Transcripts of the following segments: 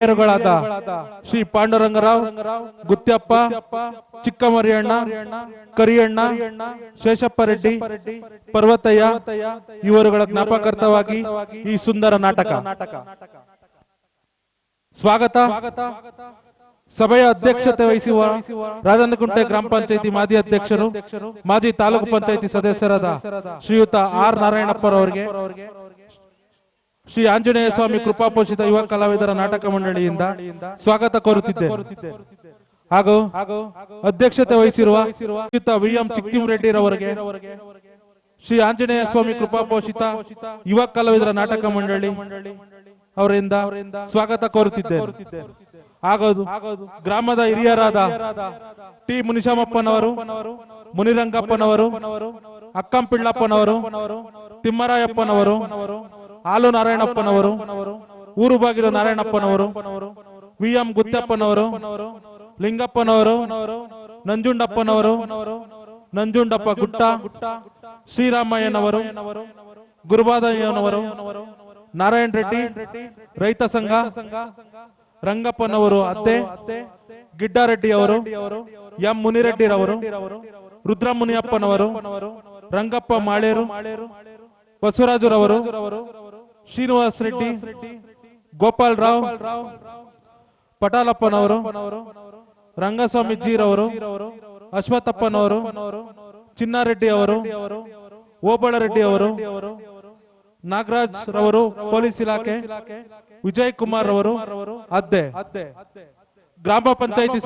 ಹಿರಿಯರುಗಳಾದ ಶ್ರೀ ಪಾಂಡುರಂಗರಾವ್, ಗುತ್ಯಪ್ಪ, ಚಿಕ್ಕಮರಿಯಣ್ಣ, ಕರಿಯಣ್ಣ, ಶೇಷಪ್ಪ ರೆಡ್ಡಿ, ಪರ್ವತಯ್ಯ ಇವರುಗಳ ಜ್ಞಾಪಕಾರ್ಥವಾಗಿ ಈ ಸುಂದರ ನಾಟಕ. ಸ್ವಾಗತ. ಸಭೆಯ ಅಧ್ಯಕ್ಷತೆ ವಹಿಸುವ ರಾಜನಕುಂಟೆ ಗ್ರಾಮ ಪಂಚಾಯತಿ ಮಾಜಿ ಅಧ್ಯಕ್ಷರು, ಮಾಜಿ ತಾಲೂಕು ಪಂಚಾಯತಿ ಸದಸ್ಯರಾದ ಶ್ರೀಯುತ ಆರ್ ನಾರಾಯಣಪ್ಪರವರಿಗೆ, ಶ್ರೀ ಆಂಜನೇಯ ಸ್ವಾಮಿ ಕೃಪಾಪೋಷಿತ ಯುವ ಕಲಾವಿದರ ನಾಟಕ ಮಂಡಳಿಯಿಂದ ಸ್ವಾಗತ ಕೋರುತ್ತಿದ್ದೇವೆ. ಹಾಗೂ ಅಧ್ಯಕ್ಷತೆ ವಹಿಸಿರುವ ಶ್ರೀಯುತ ವಿ.ಎಂ. ಚಿಕ್ಕಿಂರೆಡ್ಡಿರವರಿಗೆ ಶ್ರೀ ಆಂಜನೇಯ ಸ್ವಾಮಿ ಕೃಪಾಪೋಷಿತ ಯುವ ಕಲಾವಿದರ ನಾಟಕ ಮಂಡಳಿ ಅವರಿಂದ ಸ್ವಾಗತ ಕೋರುತ್ತಿದ್ದೇವೆ. ಆಗೋದು ಗ್ರಾಮದ ಹಿರಿಯರಾದ ಟಿ ಮುನಿಶಾಮಪ್ಪನವರು, ಮುನಿರಂಗಪ್ಪನವರು, ಅಕ್ಕಂಪಿಳ್ಳಪ್ಪನವರು, ತಿಮ್ಮರಾಯಪ್ಪನವರು, ಹಾಲು ನಾರಾಯಣಪ್ಪನವರು, ಊರು ಬಾಗಿಲು ನಾರಾಯಣಪ್ಪನವರು, ವಿ.ಎಂ. ಗುತ್ತಪ್ಪನವರು, ಲಿಂಗಪ್ಪನವರು, ನಂಜುಂಡಪ್ಪನವರು, ನಂಜುಂಡಪ್ಪ ಗುಟ್ಟ, ಶ್ರೀರಾಮಯ್ಯನವರು, ಗುರುಬಾದಯ್ಯನವರು, ನಾರಾಯಣ ರೆಡ್ಡಿ, ರೈತ ಸಂಘ, ರಂಗಪ್ಪನವರು ಅತ್ತೆ, ಗಿಡ್ಡಾರೆಡ್ಡಿ ಅವರು, ಎಂ. ಮುನಿರೆಡ್ಡಿರವರು, ರುದ್ರಮುನಿಯಪ್ಪನವರು, ರಂಗಪ್ಪ ಮಾಳೇರು, ಬಸವರಾಜುರವರು, ಶ್ರೀನಿವಾಸ ರೆಡ್ಡಿ, ಗೋಪಾಲ್ ರಾವ್, ಪಟಾಲಪ್ಪನವರು, ರಂಗಸ್ವಾಮಿ ಜೀರವರು, ಅಶ್ವತ್ಥಪ್ಪನವರು, ಚಿನ್ನಾರೆಡ್ಡಿ ಅವರು, ಓಬಳರೆಡ್ಡಿ ಅವರು, ನಾಗರಾಜ್ ರವರು, ಪೊಲೀಸ್ ಇಲಾಖೆ, ವಿಜಯ್ ಕುಮಾರ್ ಅವರು ಅದ್ದೆ. ಗ್ರಾಮ ಪಂಚಾಯತಿ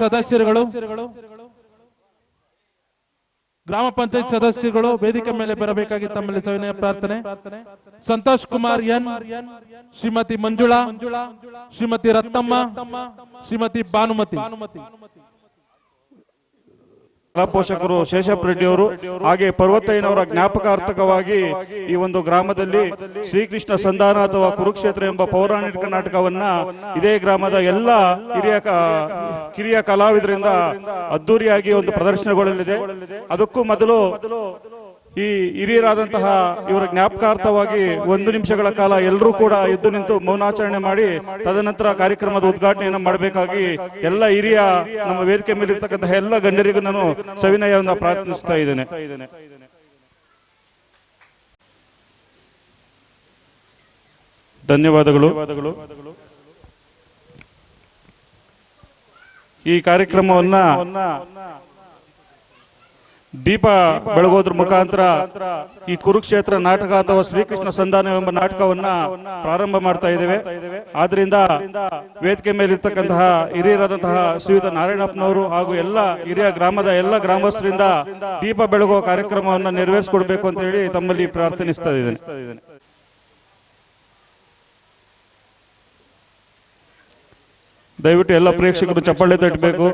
ಸದಸ್ಯರುಗಳು ವೇದಿಕೆ ಮೇಲೆ ಬರಬೇಕಾಗಿ ತಮ್ಮಲ್ಲಿ ಸವಿನಯ ಪ್ರಾರ್ಥನೆ. ಸಂತೋಷ್ ಕುಮಾರ್ ಎನ್, ಶ್ರೀಮತಿ ಮಂಜುಳಾ, ಶ್ರೀಮತಿ ರತ್ನಮ್ಮ, ಶ್ರೀಮತಿ ಭಾನುಮತಿ. ಕಲಾ ಪೋಷಕರು ಶೇಷಪ್ಪ ರೆಡ್ಡಿ ಅವರು, ಹಾಗೆ ಪರ್ವತಯ್ಯನವರ ಜ್ಞಾಪಕಾರ್ಥಕವಾಗಿ ಈ ಒಂದು ಗ್ರಾಮದಲ್ಲಿ ಶ್ರೀಕೃಷ್ಣ ಸಂಧಾನ ಅಥವಾ ಕುರುಕ್ಷೇತ್ರ ಎಂಬ ಪೌರಾಣಿಕ ನಾಟಕವನ್ನ ಇದೇ ಗ್ರಾಮದ ಎಲ್ಲ ಕಿರಿಯ ಕಲಾವಿದರಿಂದ ಅದ್ದೂರಿಯಾಗಿ ಒಂದು ಪ್ರದರ್ಶನಗೊಳ್ಳಲಿದೆ. ಅದಕ್ಕೂ ಮೊದಲು ಈ ಹಿರಿಯರಾದಂತಹ ಇವರ ಜ್ಞಾಪಕಾರ್ಥವಾಗಿ 1 ನಿಮಿಷಗಳ ಕಾಲ ಎಲ್ಲರೂ ಕೂಡ ಎದ್ದು ನಿಂತು ಮೌನಾಚರಣೆ ಮಾಡಿ ತದನಂತರ ಕಾರ್ಯಕ್ರಮದ ಉದ್ಘಾಟನೆಯನ್ನು ಮಾಡಬೇಕಾಗಿ ಎಲ್ಲ ಹಿರಿಯ ನಮ್ಮ ವೇದಿಕೆ ಮೇಲೆ ಇರ್ತಕ್ಕಂತಹ ಎಲ್ಲ ಗಣ್ಯರಿಗೂ ನಾನು ಸವಿನಯವನ್ನು ಪ್ರಾರ್ಥಿಸ್ತಾ ಇದ್ದೇನೆ. ಧನ್ಯವಾದಗಳು. ಈ ಕಾರ್ಯಕ್ರಮವನ್ನ ದೀಪ ಬೆಳಗೋದ್ರ ಮುಖಾಂತರ ಈ ಕುರುಕ್ಷೇತ್ರ ನಾಟಕ ಅಥವಾ ಶ್ರೀಕೃಷ್ಣ ಸಂಧಾನ ಎಂಬ ನಾಟಕವನ್ನ ಪ್ರಾರಂಭ ಮಾಡ್ತಾ ಇದ್ದೇವೆ. ಆದ್ರಿಂದ ವೇದಿಕೆ ಮೇಲಿರ್ತಕ್ಕಂತಹ ಹಿರಿಯರಾದಂತಹ ಶ್ರೀಯುತ ನಾರಾಯಣಪ್ಪನವರು ಹಾಗೂ ಎಲ್ಲ ಹಿರಿಯ ಗ್ರಾಮದ ಎಲ್ಲ ಗ್ರಾಮಸ್ಥರಿಂದ ದೀಪ ಬೆಳಗುವ ಕಾರ್ಯಕ್ರಮವನ್ನ ನೆರವೇರಿಸಿಕೊಡ್ಬೇಕು ಅಂತ ಹೇಳಿ ತಮ್ಮಲ್ಲಿ ಪ್ರಾರ್ಥನಿಸ್ತಾ ಇದ್ದೇನೆ. ದಯವಿಟ್ಟು ಎಲ್ಲ ಪ್ರೇಕ್ಷಕರು ಚಪ್ಪಾಳೆ ತಟ್ಟಬೇಕು.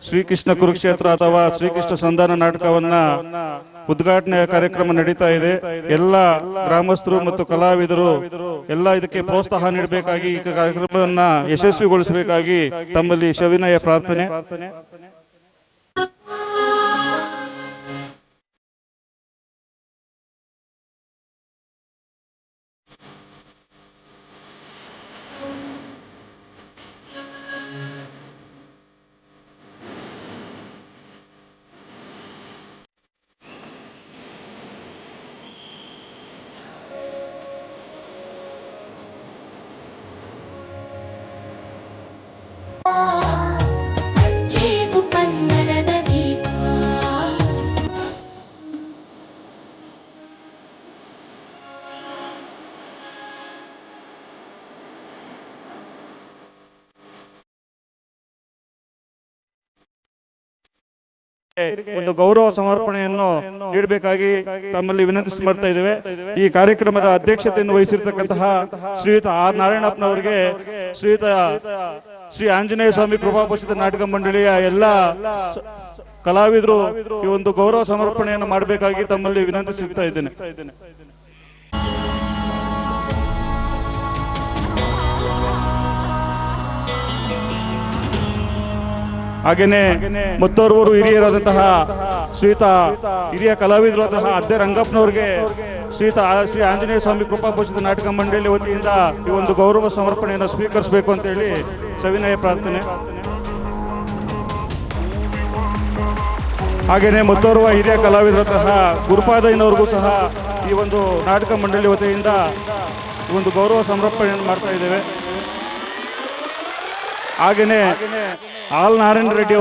ಶ್ರೀಕೃಷ್ಣ ಕುರುಕ್ಷೇತ್ರ ಅಥವಾ ಶ್ರೀಕೃಷ್ಣ ಸಂಧಾನ ನಾಟಕವನ್ನ ಉದ್ಘಾಟನೆಯ ಕಾರ್ಯಕ್ರಮ ನಡೀತಾ ಇದೆ. ಎಲ್ಲ ಗ್ರಾಮಸ್ಥರು ಮತ್ತು ಕಲಾವಿದರು ಎಲ್ಲ ಇದಕ್ಕೆ ಪ್ರೋತ್ಸಾಹ ನೀಡಬೇಕಾಗಿ ಈ ಕಾರ್ಯಕ್ರಮವನ್ನ ಯಶಸ್ವಿಗೊಳಿಸಬೇಕಾಗಿ ತಮ್ಮಲ್ಲಿ ಸವಿನಯ ಪ್ರಾರ್ಥನೆ. ಒಂದು ಗೌರವ ಸಮರ್ಪಣೆಯನ್ನು ನೀಡಬೇಕಾಗಿ ತಮ್ಮಲ್ಲಿ ವಿನಂತಿಸಿ ಮಾಡ್ತಾ ಇದ್ದೇವೆ. ಈ ಕಾರ್ಯಕ್ರಮದ ಅಧ್ಯಕ್ಷತೆಯನ್ನು ವಹಿಸಿರ್ತಕ್ಕಂತಹ ಶ್ರೀಯುತ ಆರ್ ನಾರಾಯಣಪ್ಪನವರಿಗೆ ಶ್ರೀಯುತ ಶ್ರೀ ಆಂಜನೇಯ ಸ್ವಾಮಿ ಕೃಪಾಪೋಷಿತ ನಾಟಕ ಮಂಡಳಿಯ ಎಲ್ಲ ಕಲಾವಿದರು ಈ ಒಂದು ಗೌರವ ಸಮರ್ಪಣೆಯನ್ನು ಮಾಡಬೇಕಾಗಿ ತಮ್ಮಲ್ಲಿ ವಿನಂತಿಸುತ್ತಾ ಇದ್ದೇನೆ. ಹಾಗೇನೆ ಮತ್ತೋರ್ವರು ಹಿರಿಯರಾದಂತಹ ಶ್ರೀಯುತ ಹಿರಿಯ ಕಲಾವಿದರಾದಂತಹ ಅದ್ದೆ ರಂಗಪ್ಪನವ್ರಿಗೆ ಶ್ರೀ ಆಂಜನೇಯ ಸ್ವಾಮಿ ಕೃಪಾಪೋಷಿತ ನಾಟಕ ಮಂಡಳಿ ವತಿಯಿಂದ ಈ ಒಂದು ಗೌರವ ಸಮರ್ಪಣೆಯನ್ನು ಸ್ವೀಕರಿಸಬೇಕು ಅಂತ ಹೇಳಿ ಸವಿನಯ ಪ್ರಾರ್ಥನೆ. ಹಾಗೆಯೇ ಮತ್ತೋರ್ವ ಹಿರಿಯ ಕಲಾವಿದರಾದಂತಹ ಗುರುಪಾದಯ್ಯನವ್ರಿಗೂ ಸಹ ಈ ಒಂದು ನಾಟಕ ಮಂಡಳಿ ವತಿಯಿಂದ ಒಂದು ಗೌರವ ಸಮರ್ಪಣೆಯನ್ನು ಮಾಡ್ತಾ ಇದ್ದೇವೆ. ಹಾಗೆಯೇ ಆಲ್ ನಾರಾಯಣ ರೆಡ್ಡಿ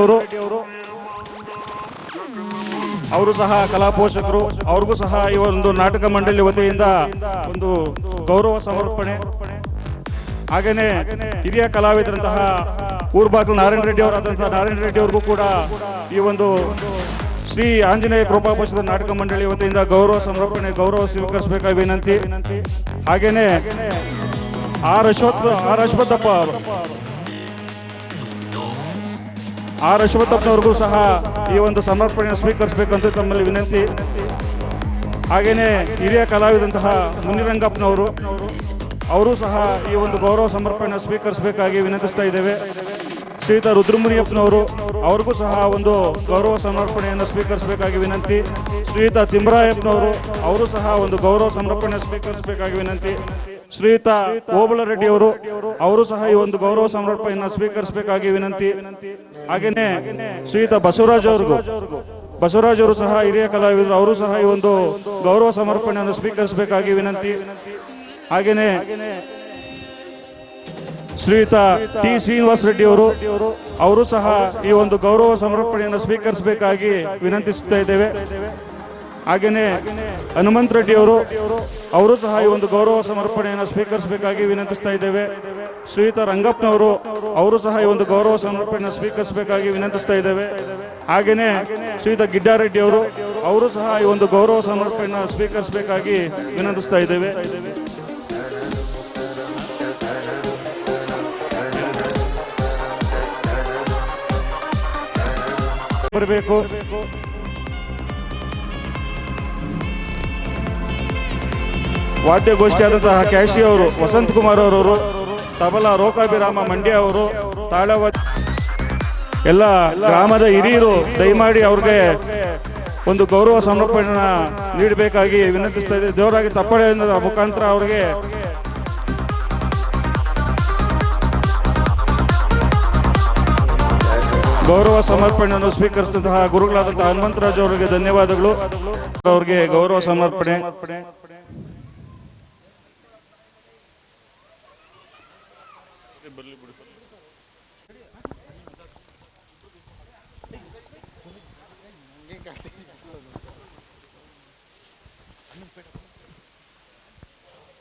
ಅವರು ಸಹ ಕಲಾ ಪೋಷಕರು, ಅವ್ರಿಗೂ ಸಹ ಈ ಒಂದು ನಾಟಕ ಮಂಡಳಿ ವತಿಯಿಂದ ಒಂದು ಗೌರವ ಸಮರ್ಪಣೆ. ಹಾಗೆಯೇ ಹಿರಿಯ ಕಲಾವಿದರಂತಹ ಊರ್ಬಾಗ್ಲು ನಾರಾಯಣ ರೆಡ್ಡಿ ಅವರಾದಂತಹ ನಾರಾಯಣ ರೆಡ್ಡಿ ಅವ್ರಿಗೂ ಕೂಡ ಈ ಒಂದು ಶ್ರೀ ಆಂಜನೇಯ ಕೃಪಾಪೋಷಿತ ನಾಟಕ ಮಂಡಳಿ ವತಿಯಿಂದ ಗೌರವ ಸಮರ್ಪಣೆ ಗೌರವ ಸ್ವೀಕರಿಸಬೇಕಾಗಿ ವಿನಂತಿ. ಹಾಗೇನೆ ಆರ್ ಅಶ್ವತ್ಥಪ್ಪನವ್ರಿಗೂ ಸಹ ಈ ಒಂದು ಸಮರ್ಪಣೆಯನ್ನು ಸ್ವೀಕರಿಸಬೇಕಂತ ತಮ್ಮಲ್ಲಿ ವಿನಂತಿ. ಹಾಗೇನೆ ಹಿರಿಯ ಕಲಾವಿದಂತಹ ಮುನಿರಂಗಪ್ಪನವರು ಅವರು ಸಹ ಈ ಒಂದು ಗೌರವ ಸಮರ್ಪಣೆಯನ್ನು ಸ್ವೀಕರಿಸಬೇಕಾಗಿ ವಿನಂತಿಸ್ತಾ ಇದ್ದೇವೆ. ಶ್ರೀಯುತ ರುದ್ರಮುನಿಯಪ್ಪನವರು ಅವ್ರಿಗೂ ಸಹ ಒಂದು ಗೌರವ ಸಮರ್ಪಣೆಯನ್ನು ಸ್ವೀಕರಿಸಬೇಕಾಗಿ ವಿನಂತಿ. ಶ್ರೀಯುತ ತಿಮ್ಮರಾಯಪ್ಪನವರು ಅವರು ಸಹ ಒಂದು ಗೌರವ ಸಮರ್ಪಣೆ ಸ್ವೀಕರಿಸಬೇಕಾಗಿ ವಿನಂತಿ. ಶ್ರೀಯುತ ಓಬಳ ರೆಡ್ಡಿ ಅವರು ಸಹ ಈ ಒಂದು ಗೌರವ ಸಮರ್ಪಣೆಯನ್ನು ಸ್ವೀಕರಿಸಬೇಕಾಗಿ ವಿನಂತಿ. ಹಾಗೇನೆ ಶ್ರೀಯುತ ಬಸವರಾಜ್ ಅವರು ಸಹ ಹಿರಿಯ ಕಲಾವಿದರು, ಅವರು ಸಹ ಈ ಒಂದು ಗೌರವ ಸಮರ್ಪಣೆಯನ್ನು ಸ್ವೀಕರಿಸಬೇಕಾಗಿ ವಿನಂತಿ. ಹಾಗೇನೆ ಶ್ರೀಯುತ ಟಿ ಶ್ರೀನಿವಾಸ ರೆಡ್ಡಿ ಅವರು ಸಹ ಈ ಒಂದು ಗೌರವ ಸಮರ್ಪಣೆಯನ್ನು ಸ್ವೀಕರಿಸಬೇಕಾಗಿ ವಿನಂತಿಸುತ್ತಾ ಇದ್ದೇವೆ. ಹಾಗೇನೆ ಹನುಮಂತ ರೆಡ್ಡಿ ಅವರು ಸಹ ಈ ಒಂದು ಗೌರವ ಸಮರ್ಪಣೆಯನ್ನು ಸ್ವೀಕರಿಸಬೇಕಾಗಿ ವಿನಂತಿಸ್ತಾ ಇದ್ದೇವೆ. ಶ್ರೀಯುತ ರಂಗಪ್ಪನವರು ಅವರು ಸಹ ಈ ಒಂದು ಗೌರವ ಸಮರ್ಪಣೆಯನ್ನು ಸ್ವೀಕರಿಸಬೇಕಾಗಿ ವಿನಂತಿಸ್ತಾ ಇದ್ದೇವೆ. ಹಾಗೇನೆ ಶ್ರೀಯುತ ಗಿಡ್ಡಾರೆಡ್ಡಿ ಅವರು ಸಹ ಈ ಒಂದು ಗೌರವ ಸಮರ್ಪಣೆಯನ್ನು ಸ್ವೀಕರಿಸಬೇಕಾಗಿ ವಿನಂತಿಸ್ತಾ ಇದ್ದೇವೆ. ಬರಬೇಕು. ವಾದ್ಯಗೋಷ್ಠಿ ಆದಂತಹ ಕ್ಯಾಶಿ ಅವರು, ವಸಂತ್ ಕುಮಾರ್ ಅವರು, ತಬಲಾ ರೋಕಾಭಿರಾಮ ಮಂಡ್ಯ ಅವರು, ತಾಳವಾದ್ಯ ಎಲ್ಲ ಗ್ರಾಮದ ಹಿರಿಯರು ದಯಮಾಡಿ ಅವ್ರಿಗೆ ಒಂದು ಗೌರವ ಸಮರ್ಪಣೆಯನ್ನ ನೀಡಬೇಕಾಗಿ ವಿನಂತಿಸ್ತಾ ಇದ್ದೇವೆ. ದೇವರಾಗಿ ತಪ್ಪಳೆ ಮುಖಾಂತರ ಅವರಿಗೆ ಗೌರವ ಸಮರ್ಪಣೆಯನ್ನು ಸ್ವೀಕರಿಸಿದಂತಹ ಗುರುಗಳಾದಂತಹ ಹನುಮಂತರಾಜ್ ಅವರಿಗೆ ಧನ್ಯವಾದಗಳು. ಅವರಿಗೆ ಗೌರವ ಸಮರ್ಪಣೆ.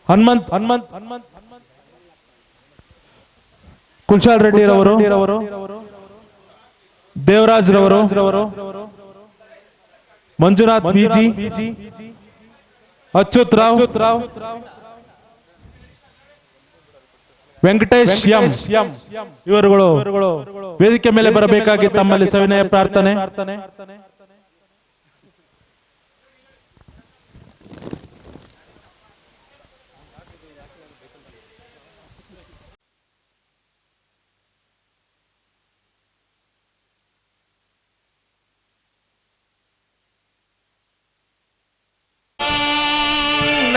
ಹನುಮಂತ್ ಕುಲ್ಶಾಲ್ ರೆಡ್ಡಿ ರವರು, ದೇವರಾಜ್ ರವರು, ಮಂಜುನಾಥ್ ವಿಜಿ, ಅಚ್ಯುತ್ ರಾವ್, ವೆಂಕಟೇಶ್ ಎಂ ಇವರುಗಳು ವೇದಿಕೆ ಮೇಲೆ ಬರಬೇಕಾಗಿ ತಮ್ಮಲ್ಲಿ ಸವಿನಯ ಪ್ರಾರ್ಥನೆ.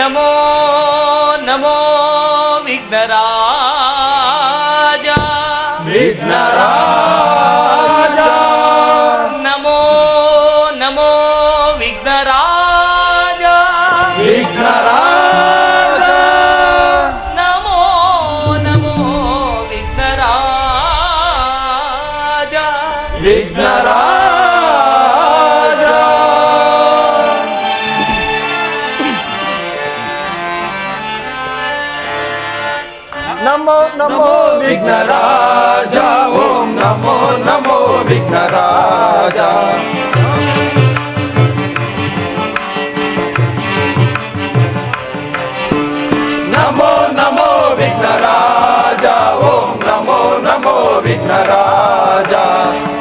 ನಮೋ ನಮೋ ವಿಘ್ನರಾಜ, ನಮೋ ನಮೋ ವಿಘ್ನರಾಜ, ನಮೋ ನಮೋ ವಿಘ್ನರಾಜ, ನಮೋ ನಮೋ ವಿಘ್ನರಾಜ, ಓಂ ನಮೋ ನಮೋ ವಿಘ್ನರಾಜ. ನಮೋ ನಮೋ ವಿಘ್ನರಾಜ, ಓಂ ನಮೋ ನಮೋ ವಿಘ್ನರಾಜ.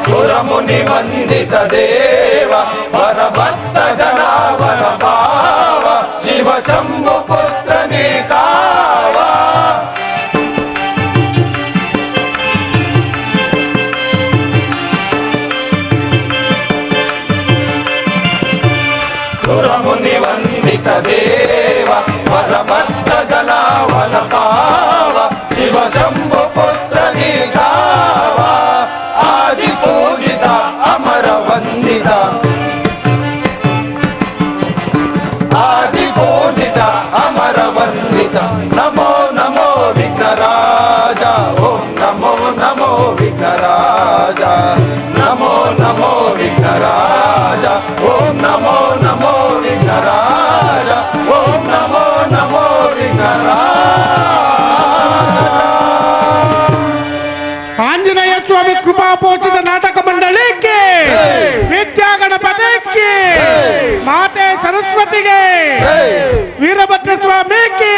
ಸುರಮುನಿ ವಂದಿತ ದೇವ ಪರಭಕ್ತ ಜನಾವನ ಭಾವ, ಶಿವ ಶಂಭು ಪುತ್ರನೇ ಕಾವ. ಸುರಮುನಿ ವಂದಿತ ದೇವ ವರಭಕ್ತ ಜನಾವನ ಪಾವ ಶಿವ ಶಂಭು ಪುತ್ರ ನೀಗಾವ ಆದಿ ಪೂಜಿತ ಅಮರ ವಂದಿತ ಆದಿ ಪೂಜಿತ ಅಮರ ವಂದಿತ ನಮೋ ನಮೋ ವಿಘ್ನರಾಜ ಓಂ ನಮೋ ನಮೋ ವಿಘ್ನರಾಜ ನಮೋ ನಮೋ ವಿಘ್ನರಾಜ ಓಂ ನಮೋ ನಮೋ ವಿಘ್ನರಾಜ ಓಂ ನಮೋ ನಮೋ ಆಂಜನೇಯ ಸ್ವಾಮಿ ಕೃಪಾಪೋಷಿತ ನಾಟಕ ಮಂಡಳಿಗೆ ವಿದ್ಯಾ ಗಣಪತಿಗೆ ಮಾತೆ ಸರಸ್ವತಿಗೆ ವೀರಭದ್ರ ಸ್ವಾಮಿಗೆ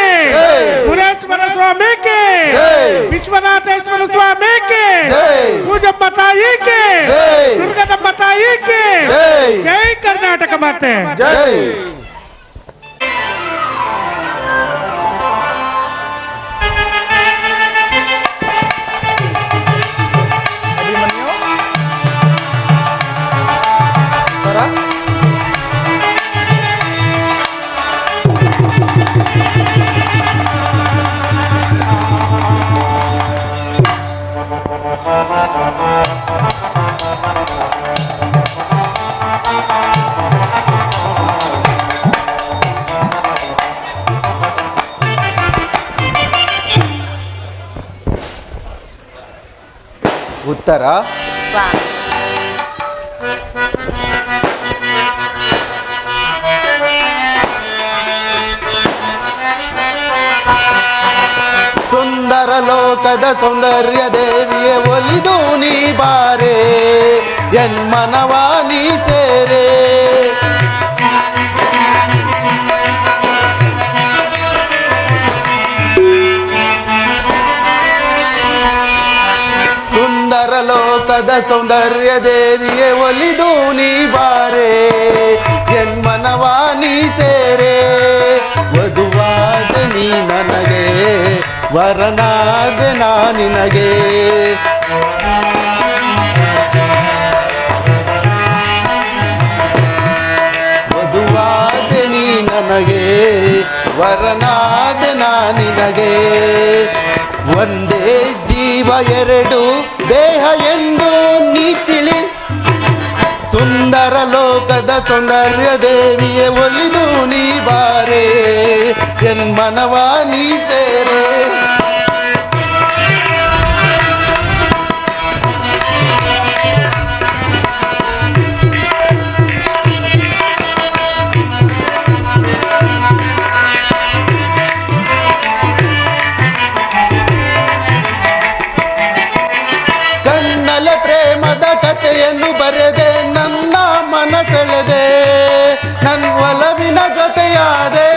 ಮುರೇಶ್ವರ ಸ್ವಾಮಿಗೆ ವಿಶ್ವನಾಥೇಶ್ವರ ಸ್ವಾಮಿಗೆ ಪೂಜಮ್ಮ ತಾಯಿಗೆ ದುರ್ಗದಮ್ಮ ತಾಯಿಗೆ ಜೈ ಕರ್ನಾಟಕ ಮಾತೆ ಜೈ. ಉತ್ತರ ಸುಂದರ ಲೋಕದ ಸೌಂದರ್ಯ ದೇವಿಯೇ ಒಲಿದು ನೀ ಬಾರೆ ಎನ್ಮನವ ನೀ ಸೇರೆ ಸುಂದರ ಲೋಕದ ಸೌಂದರ್ಯ ದೇವಿಯೇ ಒಲಿದು ನೀ ಬಾರೆ ಎನ್ಮನವ ನೀ ಸೇರೆ ವಧುವಾದ ನೀ ನನಗೆ ವರನಾದ ನಾ ನಿನಗೆ ವಧುವಾದ ನೀ ನನಗೆ ವರನಾದ ನಾ ನಿನಗೆ ಒಂದೇ ಜೀವ ಎರಡು ದೇಹ ಎಂದು ನೀ ತಿಳಿ ಸುಂದರ ಲೋಕದ ಸೌಂದರ್ಯ ದೇವಿಯೇ ಒಲಿದು ನೀ ಬಾರೆ ಎನ್ಮನವ ನೀ ಸೇರೆ ಕಣ್ಣಲೆ ಪ್ರೇಮದ ಕಥೆಯನ್ನು ಬರೆದೆ ನನ್ನ ಮನಸೆಳೆದೆ ನನ್ನ ಒಲವಿನ ಜೊತೆಯಾದೆ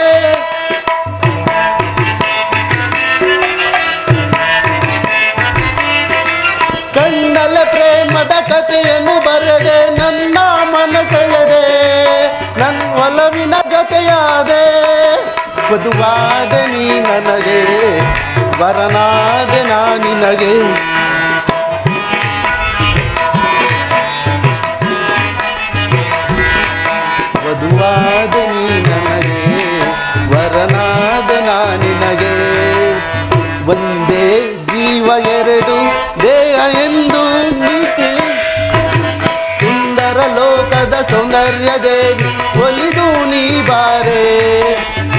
ಕಣ್ಣಲೆ ಪ್ರೇಮದ ಕಥೆಯನ್ನು ಬರೆದೆ ನನ್ನ ಮನಸೆಳೆದೆ ನನ್ನ ಒಲವಿನ ಜೊತೆಯಾದೆ ವಧುವಾದ ನೀ ನನಗೆ ವರನಾದೆ ನಾ ನಿನಗೆ ವಧುವಾದ ನೀ ನನಗೆ ವರನಾದ ನಾ ನಿನಗೆ ಒಂದೇ ಜೀವ ಎರಡು ದೇಹ ಎಂದು ನೀತಿ ಸುಂದರ ಲೋಕದ ಸೌಂದರ್ಯ ದೇವಿ ಒಲಿದು ನೀ ಬಾರೆ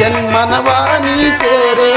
ಎನ್ಮನವ ನೀ ಸೇರೆ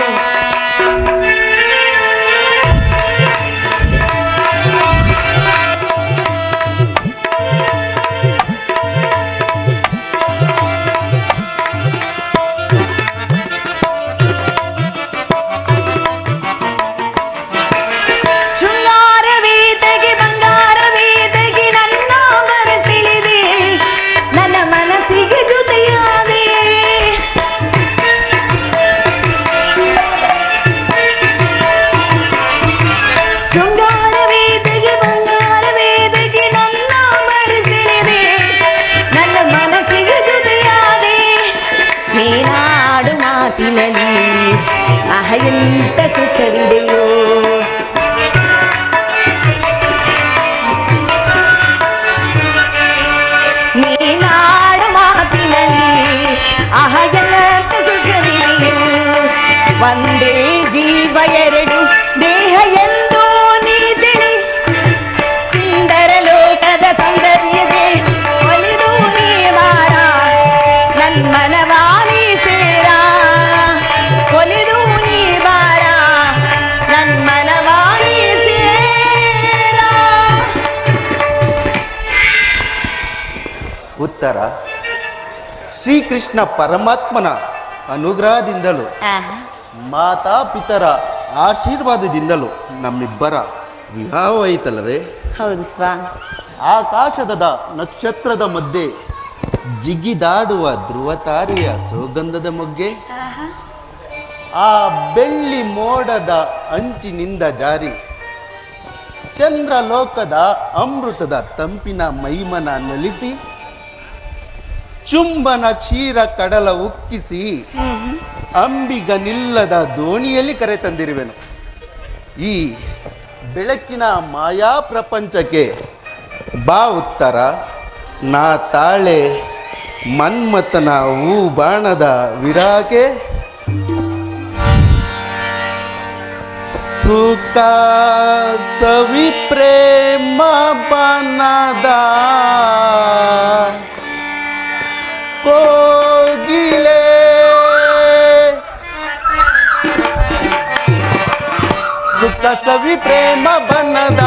ಒಂದೇ ಜೀವ ಎರಡು ದೇಹ ಎಂದು ನೀ ತಿಳಿ ಸುಂದರ ಲೋಕದ ಸೌಂದರ್ಯದೇ ಒಲಿದು ನೀ ಬಾರ ನನ್ಮನವಾನಿ ಸೇರ ಒಲಿದು ನೀ ಬಾರ ನನ್ಮನವಾನಿ ಸೇರ. ಉತ್ತರ ಶ್ರೀಕೃಷ್ಣ ಪರಮಾತ್ಮನ ಅನುಗ್ರಹದಿಂದಲೂ ಮಾತಾ ಪಿತರ ಆಶೀರ್ವಾದದಿಂದಲೂ ನಮ್ಮಿಬ್ಬರ ವಿವಾಹವಾಯಿತಲ್ಲವೇ? ಹೌದು ಸ್ವಾಮಿ. ಆಕಾಶದ ನಕ್ಷತ್ರದ ಮಧ್ಯೆ ಜಿಗಿದಾಡುವ ಧ್ರುವತಾರೆಯ ಸುಗಂಧದ ಮೊಗ್ಗೆ ಆ ಬೆಳ್ಳಿ ಮೋಡದ ಅಂಚಿನಿಂದ ಜಾರಿ ಚಂದ್ರಲೋಕದ ಅಮೃತದ ತಂಪಿನ ಮೈಮನ ನಲಿಸಿ ಚುಂಬನ ಕ್ಷೀರ ಕಡಲ ಉಕ್ಕಿಸಿ ಅಂಬಿಗನಿಲ್ಲದ ದೋಣಿಯಲ್ಲಿ ಕರೆತಂದಿರುವೆನು. ಈ ಬೆಳಕಿನ ಮಾಯಾ ಪ್ರಪಂಚಕ್ಕೆ ಬಾ ಉತ್ತರ, ನಾ ತಾಳೆ ಮನ್ಮಥನ ಹೂ ಬಾಣದ ವಿರಾಗೆ ಸುಖ ಸವಿ ಪ್ರೇಮ ಬನದ ಕೋಗಿಲೆ. ಸುಖ ಸವಿ ಪ್ರೇಮ ಬನದ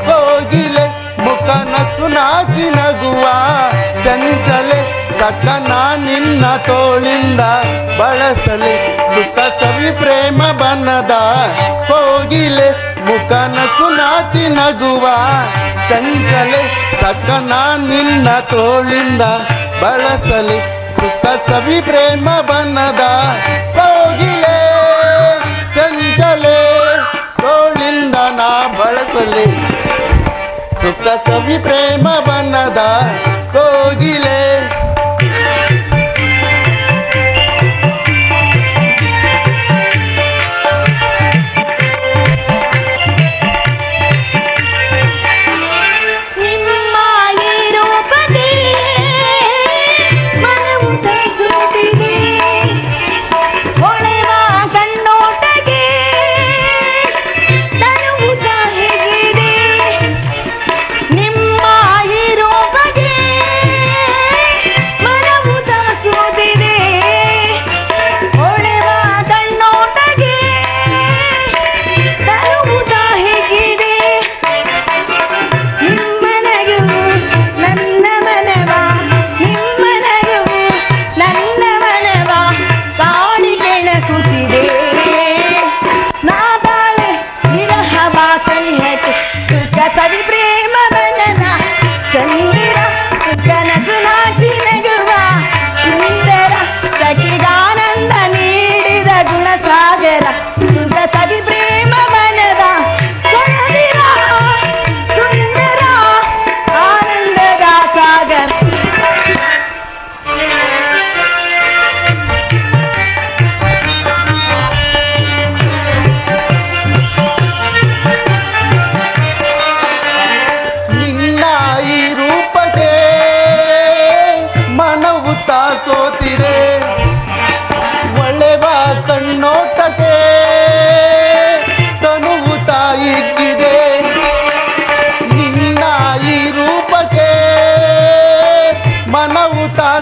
ಕೋಗಿಲೆ ಮುಖನಸು ನಾಚಿ ನಗುವ ಚಂಚಲೆ ಸಕನ ನಿನ್ನ ತೋಳಿಂದ ಬಳಸಲೆ. ಸುಖ ಸವಿ ಪ್ರೇಮ ಬನದ ಕೋಗಿಲೆ ಮುಖನಸು ನಾಚಿ ನಗುವ ಚಂಚಲೆ ಸಕನ ನಿನ್ನ ತೋಳಿಂದ ಬಳಸಲಿ. ಸುಖ ಸವಿ ಪ್ರೇಮ ಬನದ ಕೋಗಿಲೆ ಚಂಚಲೆ ತೋಳಿಂದ ನಾ ಬಳಸಲಿ. ಸುಖ ಸವಿ ಪ್ರೇಮ ಬನದ ಕೋಗಿಲೆ.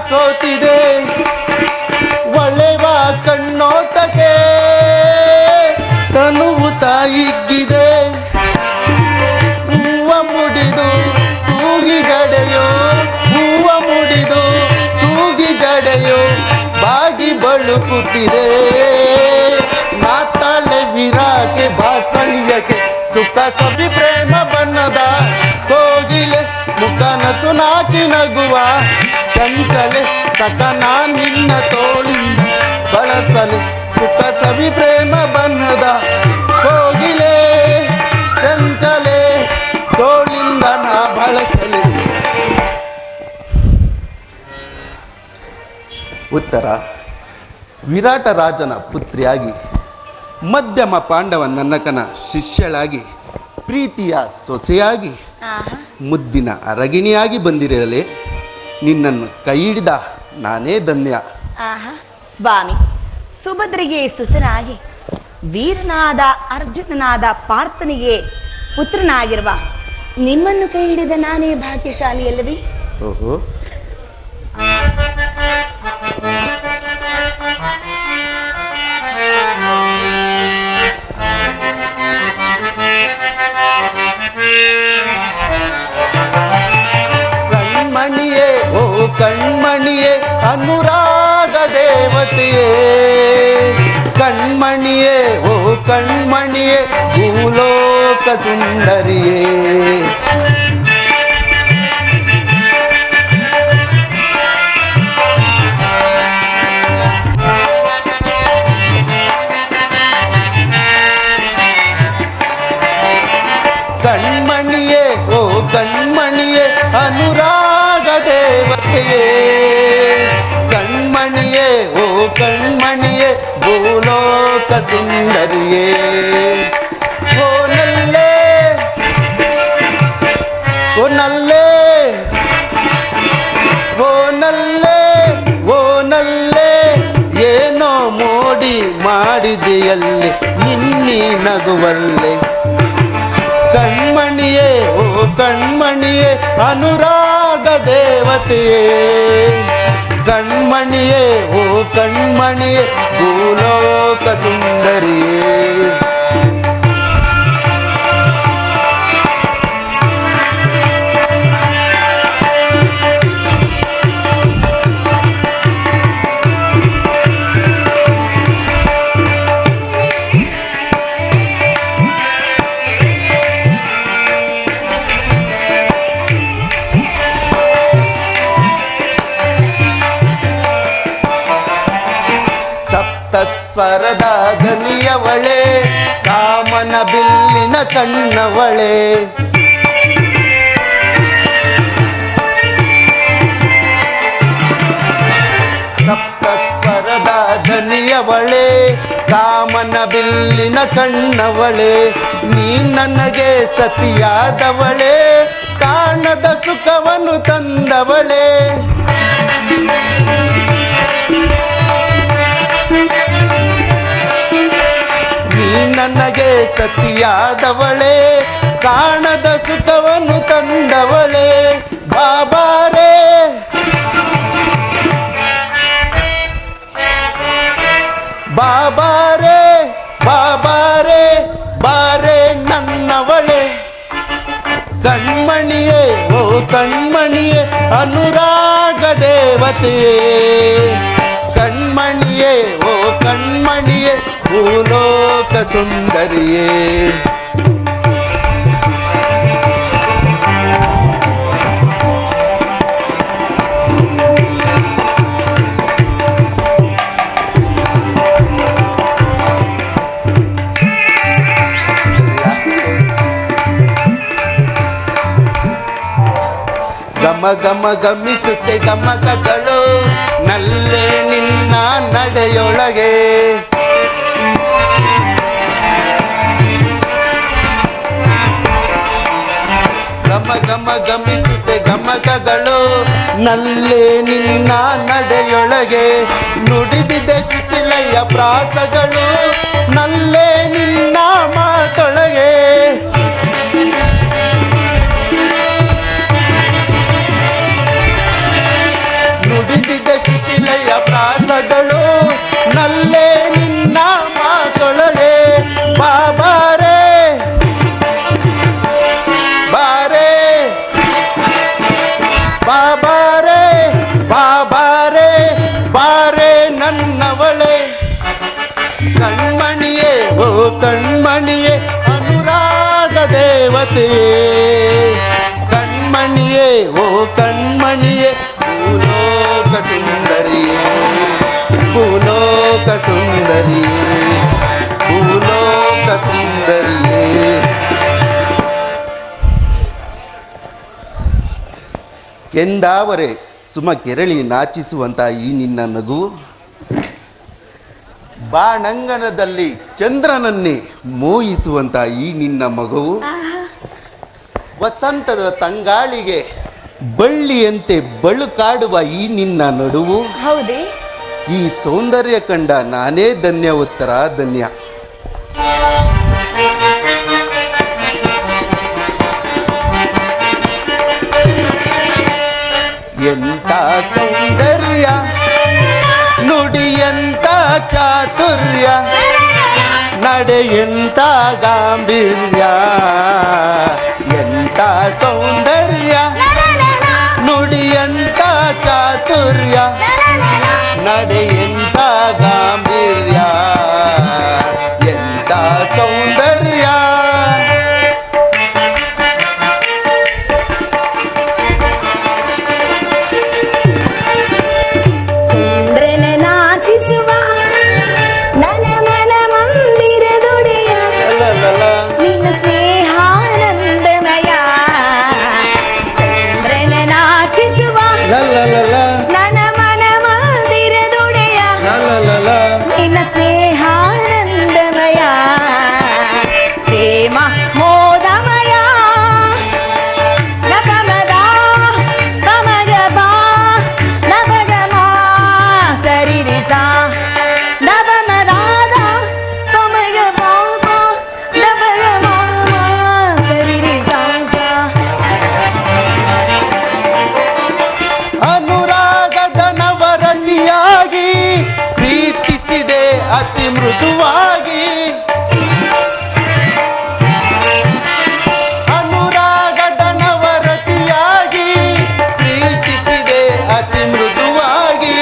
ಸೋತಿದೆ ಒಳ್ಳೆವ ಕಣ್ಣೋಟಕ್ಕೆ ತನುವು ತಾಯಿಗಿದೆ. ಹೂವ ಮುಡಿದು ತೂಗಿ ಜಡೆಯೋ ಹೂವ ಮುಡಿದು ತೂಗಿ ಜಡೆಯೋ ಬಾಗಿ ಬಳುಕುತ್ತಿದೆ. ಮಾತಾಳೆ ವಿರಾಕೆ ಬಾಸಲ್ಯಕ್ಕೆ ಸುಖ ಸವಿ ಪ್ರೇಮ ಬಣ್ಣದ ಕೋಗಿಲೆ ಮುಖನಸು ನಾಚಿ ನಗುವ ಚಂಚಲೆ ಸಕನ ನಿನ್ನ ತೋಳಿ ಬಳಸಲೆ. ಸುಖ ಸವಿ ಪ್ರೇಮ ಬಣ್ಣದ ಕೋಗಿಲೆ ಚಂಚಲೆ ತೋಳಿಂದ ನಾ ಬಳಸಲೆ. ಉತ್ತರ ವಿರಾಟ ರಾಜನ ಪುತ್ರಿಯಾಗಿ ಮಧ್ಯಮ ಪಾಂಡವ ನನ್ನಕನ ಶಿಷ್ಯಳಾಗಿ ಪ್ರೀತಿಯ ಸೊಸೆಯಾಗಿ ಮುದ್ದಿನ ಅರಗಿಣಿಯಾಗಿ ಬಂದಿರಲೇ ನಿನ್ನನ್ನು ಕೈ ಹಿಡಿದ ನಾನೇ ಧನ್ಯ. ಸ್ವಾಮಿ, ಸುಭದ್ರೆಗೆ ಸುತನಾಗಿ ವೀರನಾದ ಅರ್ಜುನನಾದ ಪಾರ್ಥನಿಗೆ ಪುತ್ರನಾಗಿರುವ ನಿಮ್ಮನ್ನು ಕೈ ಹಿಡಿದ ನಾನೇ ಭಾಗ್ಯಶಾಲಿ ಅಲ್ಲವೇ? ಓಹೋ, ಕಣ್ಮಣಿಯೇ ಓ ಕಣ್ಮಣಿಯೇ ಅನುರಾಗ ದೇವತೆಯೇ, ಕಣ್ಮಣಿಯೇ ಓ ಕಣ್ಮಣಿಯೇ ಭೂಲೋಕ ಸುಂದರಿಯೇ. ಕಣ್ಮಣಿಯೇ ಓ ಕಣ್ಮಣಿಯೇ ಅನುರಾಗ ದೇವತೆಯೇ, ಕಣ್ಮಣಿಯೇ ಓ ಕಣ್ಮಣಿಯೇ ಭೂಲೋಕ ಸುಂದರಿಯೇ. ಓ ನಲ್ಲೇ ಓ ನಲ್ಲೇ ಓ ನಲ್ಲೇ ಓ ನಲ್ಲೇ ಏನೋ ಮೋಡಿ ಮಾಡಿದೆಯಲ್ಲಿ ನಿನ್ನಿ ನಗುವಲ್ಲೆ. ಕಣ್ಮಣಿಯೇ ಓ ಕಣ್ಮಣಿಯೇ ಅನುರಾಗ ದೇವತೆಯೇ, ಕಣ್ಮಣಿಯೇ ಓ ಕಣ್ಮಣಿಯೇ ಭೂಲೋಕ ಸುಂದರಿಯೇ. ಸ್ವರದ ಧನಿಯವಳೆ, ಕಾಮನ ಬಿಲ್ಲಿನ ಕಣ್ಣವಳೆ, ಸಪ್ತ ಸ್ವರದ ಧನಿಯವಳೆ, ಕಾಮನ ಬಿಲ್ಲಿನ ಕಣ್ಣವಳೆ, ನೀ ನನಗೆ ಸತಿಯಾದವಳೆ, ಕಾಣದ ಸುಖವನ್ನು ತಂದವಳೆ. ನನಗೆ ಸತಿಯಾದವಳೆ, ಕಾಣದ ಸುಖವನ್ನು ತಂದವಳೆ. ಬಾಬಾರೇ ಬಾಬಾರೇ ಬಾಬಾರೇ ಬಾರೇ ನನ್ನವಳೆ. ಕಣ್ಮಣಿಯೇ ಓ ಕಣ್ಮಣಿಯೇ ಅನುರಾಗ ದೇವತೆಯೇ, ಕಣ್ಮಣಿಯೇ ಓ ಕಣ್ಮಣಿಯೇ ಭೂಲೋಕ ಸುಂದರಿಯೇ. ಗಮ ಗಮ ಗಮಿಸುತ್ತೆ ಗಮಕಗಳು ನಲ್ಲೇ ನಿನ್ನ ನಡೆಯೊಳಗೆ, ಗಮ ಗಮ ಗಮಿಸುತ್ತೆ ಗಮಕಗಳು ನಲ್ಲೇ ನಿನ್ನ ನಡೆಯೊಳಗೆ, ನುಡಿದಿದೆ ಶಿಥಿಲಯ ಪ್ರಾಸಗಳು ನಲ್ಲೇ ನಿನ್ನ ಮಾತೊಳಗೆ. ನುಡಿದಿದೆ ಶಿಥಿಲಯ ಪ್ರಾಸಗಳು ನಲ್ಲೇ ನಿನ್ನ ಮಾತೊಳಗೆ. ಬಾಬಾರೇ ಬಾರೇ ಬಾಬಾರೇ ಬಾಬಾರೇ ಬಾರೇ ನನ್ನವಳೆ. ಕಣ್ಮಣಿಯೇ ಓ ಕಣ್ಮಣಿಯೇ ಅನುರಾಗ ದೇವತೆಯೇ, ಕಣ್ಮಣಿಯೇ ಓ ಕಣ್ಮಣಿಯೇ ಭೂಲೋಕ ಸುಂದರಿಯೇ, ಭೂಲೋಕ ಸುಂದರಿಯೇ, ಭೂಲೋಕ ಸುಂದರಿಯೇ. ಕೆಂದಾವರೆ ಸುಮ ಕೆರಳಿ ನಾಚಿಸುವಂತ ಈ ನಿನ್ನ ನಗು, ಬಾಣಂಗಣದಲ್ಲಿ ಚಂದ್ರನನ್ನೇ ಮೋಹಿಸುವಂತ ಈ ನಿನ್ನ ಮಗುವು, ವಸಂತದ ತಂಗಾಳಿಗೆ ಬಳ್ಳಿಯಂತೆ ಬಳುಕಾಡುವ ಈ ನಿನ್ನ ನಡುವು, ಹೌದೇ ಈ ಸೌಂದರ್ಯ ಕಂಡ ನಾನೇ ಧನ್ಯ, ಉತ್ತರ ಧನ್ಯ. ಎಂತ ಸೌಂದರ್ಯ, ನುಡಿಯಂತ ಚಾತುರ್ಯ, ನಡೆಯಂತ ಗಾಂಭೀರ್ಯ. ಎಂತ ಸೌಂದರ್ಯ, ನುಡಿಯಂತ ಚಾತುರ್ಯ, ನಡೆಯಂತ ಗಾಂಭೀರ್ಯ. ಎಂತ ಸೌಂದರ್ಯ. ಚಂದ್ರನ ನಾಚಿಸುವ ನನ್ನ ಮನ ಮಂದಿರದೊಡೆಯ, ನಿನ್ನ ಸ್ನೇಹಾನಂದಮಯ. ಚಂದ್ರನ ನಾಚಿಸುವ ನನ್ನ ಮನ ಮಂದಿರದೊಡೆಯ, ನಿನ್ನ ಸ್ನೇಹಾನಂದಮಯ. ಪ್ರೇಮ ಮೋದಮಯ ನಗಮದ ಕಮಗಬ ನಗಮ ಸರಿರಿಸ ನಗಮದಾದ ಕಮಗಬ ನಗಮ ಸರಿರಿಸ. ಅನುರಾಗದ ನವರತಿಯಾಗಿ ಪ್ರೀತಿಸಿದೆ ಅತಿ ಮೃದುವಾಗಿ. ಅನುರಾಗದ ನವರತಿಯಾಗಿ ಪ್ರೀತಿಸಿದೆ ಅತಿ ಮೃದುವಾಗಿ.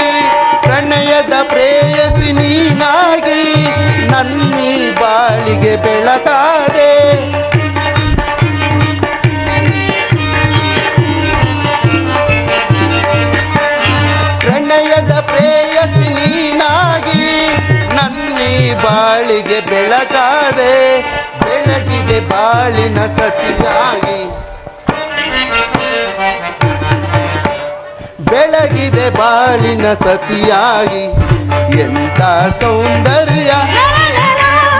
ಪ್ರಣಯದ ಪ್ರೇಯಸಿ ನೀನಾಗಿ ನನ್ನೀ ಬಾಳಿಗೆ ಬೆಳಕಾದೆ. ಪ್ರಣಯದ ಪ್ರೇಯಸಿ ನೀನಾಗಿ ನನ್ನೀ ಬಾಳಿಗೆ ಬೆಳಕಾದೆ. ಬೆಳಗಿದೆ ಬಾಳಿನ ಸತಿಯಾಗಿ, ಬೆಳಗಿದೆ ಬಾಳಿನ ಸತಿಯಾಗಿ. ಎಂತ ಸೌಂದರ್ಯ,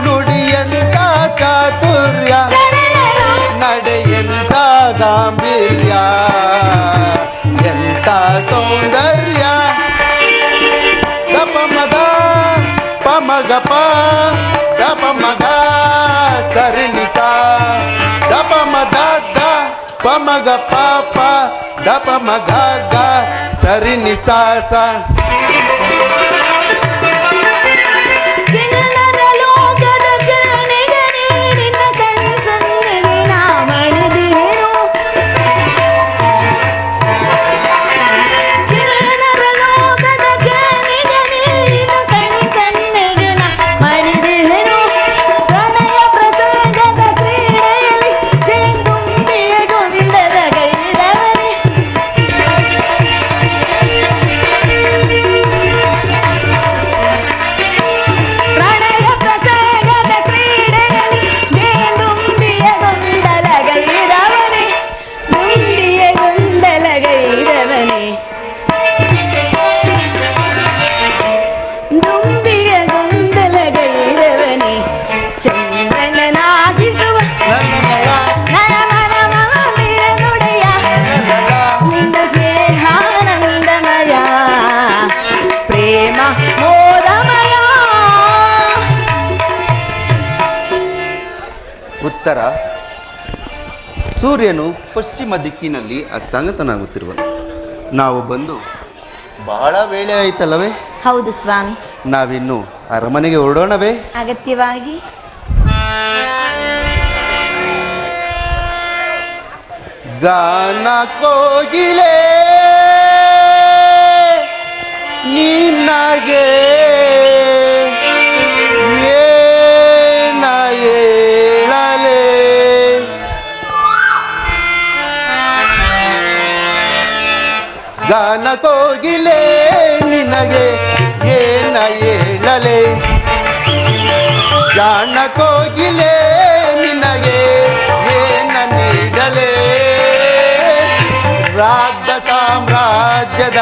ನುಡಿಯಂತ ಚಾತುರ್ಯ, ನಡೆಯಂತ ಗಾಂಭೀರ್ಯ. ಎಂತ ಸೌಂದರ್ಯ. ಗಪ ಮಗ ಪಮಗಪ ಗಪ ಮಗ ಸರಿನಿಸ ಗಪ ಮದ ದ ಪಮಗ ಪಾಪ ದಪ ಮಗ ಗ ಸರಿನಿಸ ಸ. ಚಿನ್ನದ ಲೋಕದ ಜನನಿಗೆ ನೀರಿನ ಕನಸನ್ನೇ ನಾ ಮಣಿದಿರು. ಚಿನ್ನದ ಲೋಕದ ಜನನಿಗೆ ನೀರಿನ ಕನಸನ್ನೇ ನಾ ಮಣಿದಿರು. ಪ್ರಣಯ ಪ್ರಸಂಗದ ಕ್ರೀಡೆಯಲ್ಲಿ ಜೇನುಂಬಿಯ ಗೊಂದದ ಗೈರವನೇ. ಪ್ರಣಯ ಪ್ರಸಂಗದ ಕ್ರೀಡೆಯಲ್ಲಿ ಜೇನುಂಬಿಯ ಗೊಂದಲ ಗೈರವನೇ. ದುಂಬಿಯ ಗೊಂದಲ ಗೈರವನೇ. ದುಂಬಿಯ ಗೊಂದಲ ಗೈರವನೇ. ಚಂದ್ರನ ನಾಚಿಸುವ ನನ್ನ ಮನ ಮಂದಿರ ನುಡಿಯ, ನಿನ್ನ ಸ್ನೇಹಾನಂದಮಯ. ಪ್ರೇಮ ಮೋದಮಯ. ಉತ್ತರ. ಸೂರ್ಯನು ಪಶ್ಚಿಮ ದಿಕ್ಕಿನಲ್ಲಿ ಅಸ್ತಂಗತನಾಗುತ್ತಿರುವನು. ನಾವು ಬಂದು ಬಹಳ ವೇಳೆ ಆಯ್ತಲ್ಲವೇ? ಹೌದು ಸ್ವಾಮಿ. ನಾವಿನ್ನು ಅರಮನೆಗೆ ಹೊರಡೋಣವೇ? ಅಗತ್ಯವಾಗಿ. ಗಾನ ಕೋಗಿಲೆ ನಿನಗೆ ಏನ ಹೇಳಲೆ. ಗಾನ ಕೋಗಿಲೆ ನಿನಗೆ ಏನ ಹೇಳಲೆ. ಜಾಣ ಕೋಗಿಲೆ ನಿನಗೆ ಏನ ನೀಡಲೆ. ರಾಗ ಸಾಮ್ರಾಜ್ಯದ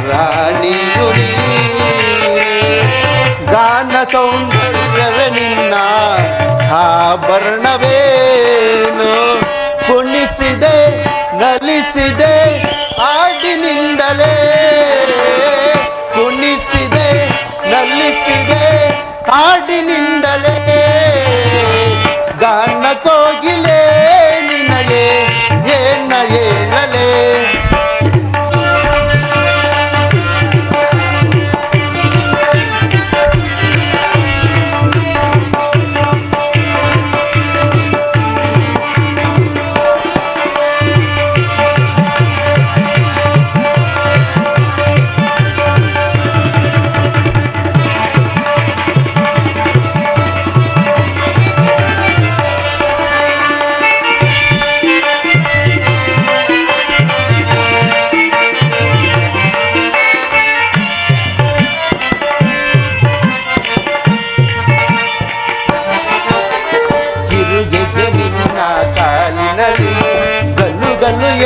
ರಾಣಿಯು ನೀ. ಗಾನ ಸೌಂದರ್ಯವೇ ನಿನ್ನ ಆಭರಣವೇನು. ಕುಣಿಸಿದೆ ನಲಿಸಿದೆ ಹಾಡಿನಿಂದಲೇ. ಕುಣಿ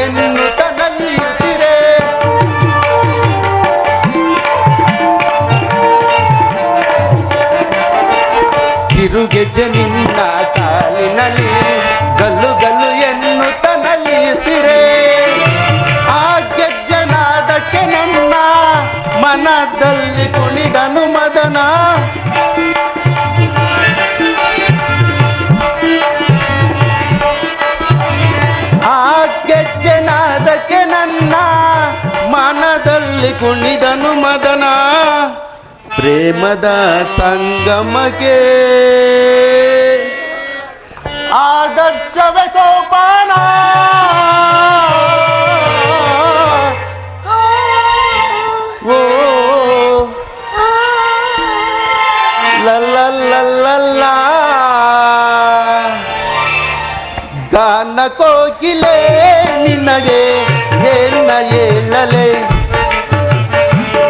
ಎನ್ನುತ್ತ ನಲಿಯುತ್ತಿರೆ. ಕಿರುಗೆಜ್ಜೆ ನಿನ್ನ ಕಾಲಿನಲ್ಲಿ ಗಲ್ಲು ಗಲ್ಲು ಎನ್ನುತ್ತ ನಲಿಯುತ್ತಿರೆ. ಆ ಗೆಜ್ಜನಾದಕ್ಕೆ ನನ್ನ ಮನದಲ್ಲಿ ಕುಣಿದನು ಮದನ. ಆ ಗೆಜ್ಜನಾದಕ್ಕೆ ನನ್ನ ಮನದಲ್ಲಿ ಕುಣಿದನು ಮದನ. ಪ್ರೇಮದ ಸಂಗಮಕ್ಕೆ ಆದರ್ಶವೇ ಸೋಪಾನ. ಓ ಲಲ್ಲ ಗಾನ ಕೋಗಿಲೆ ನಿನಗೆ ಏನ ಹೇಳಲೆ.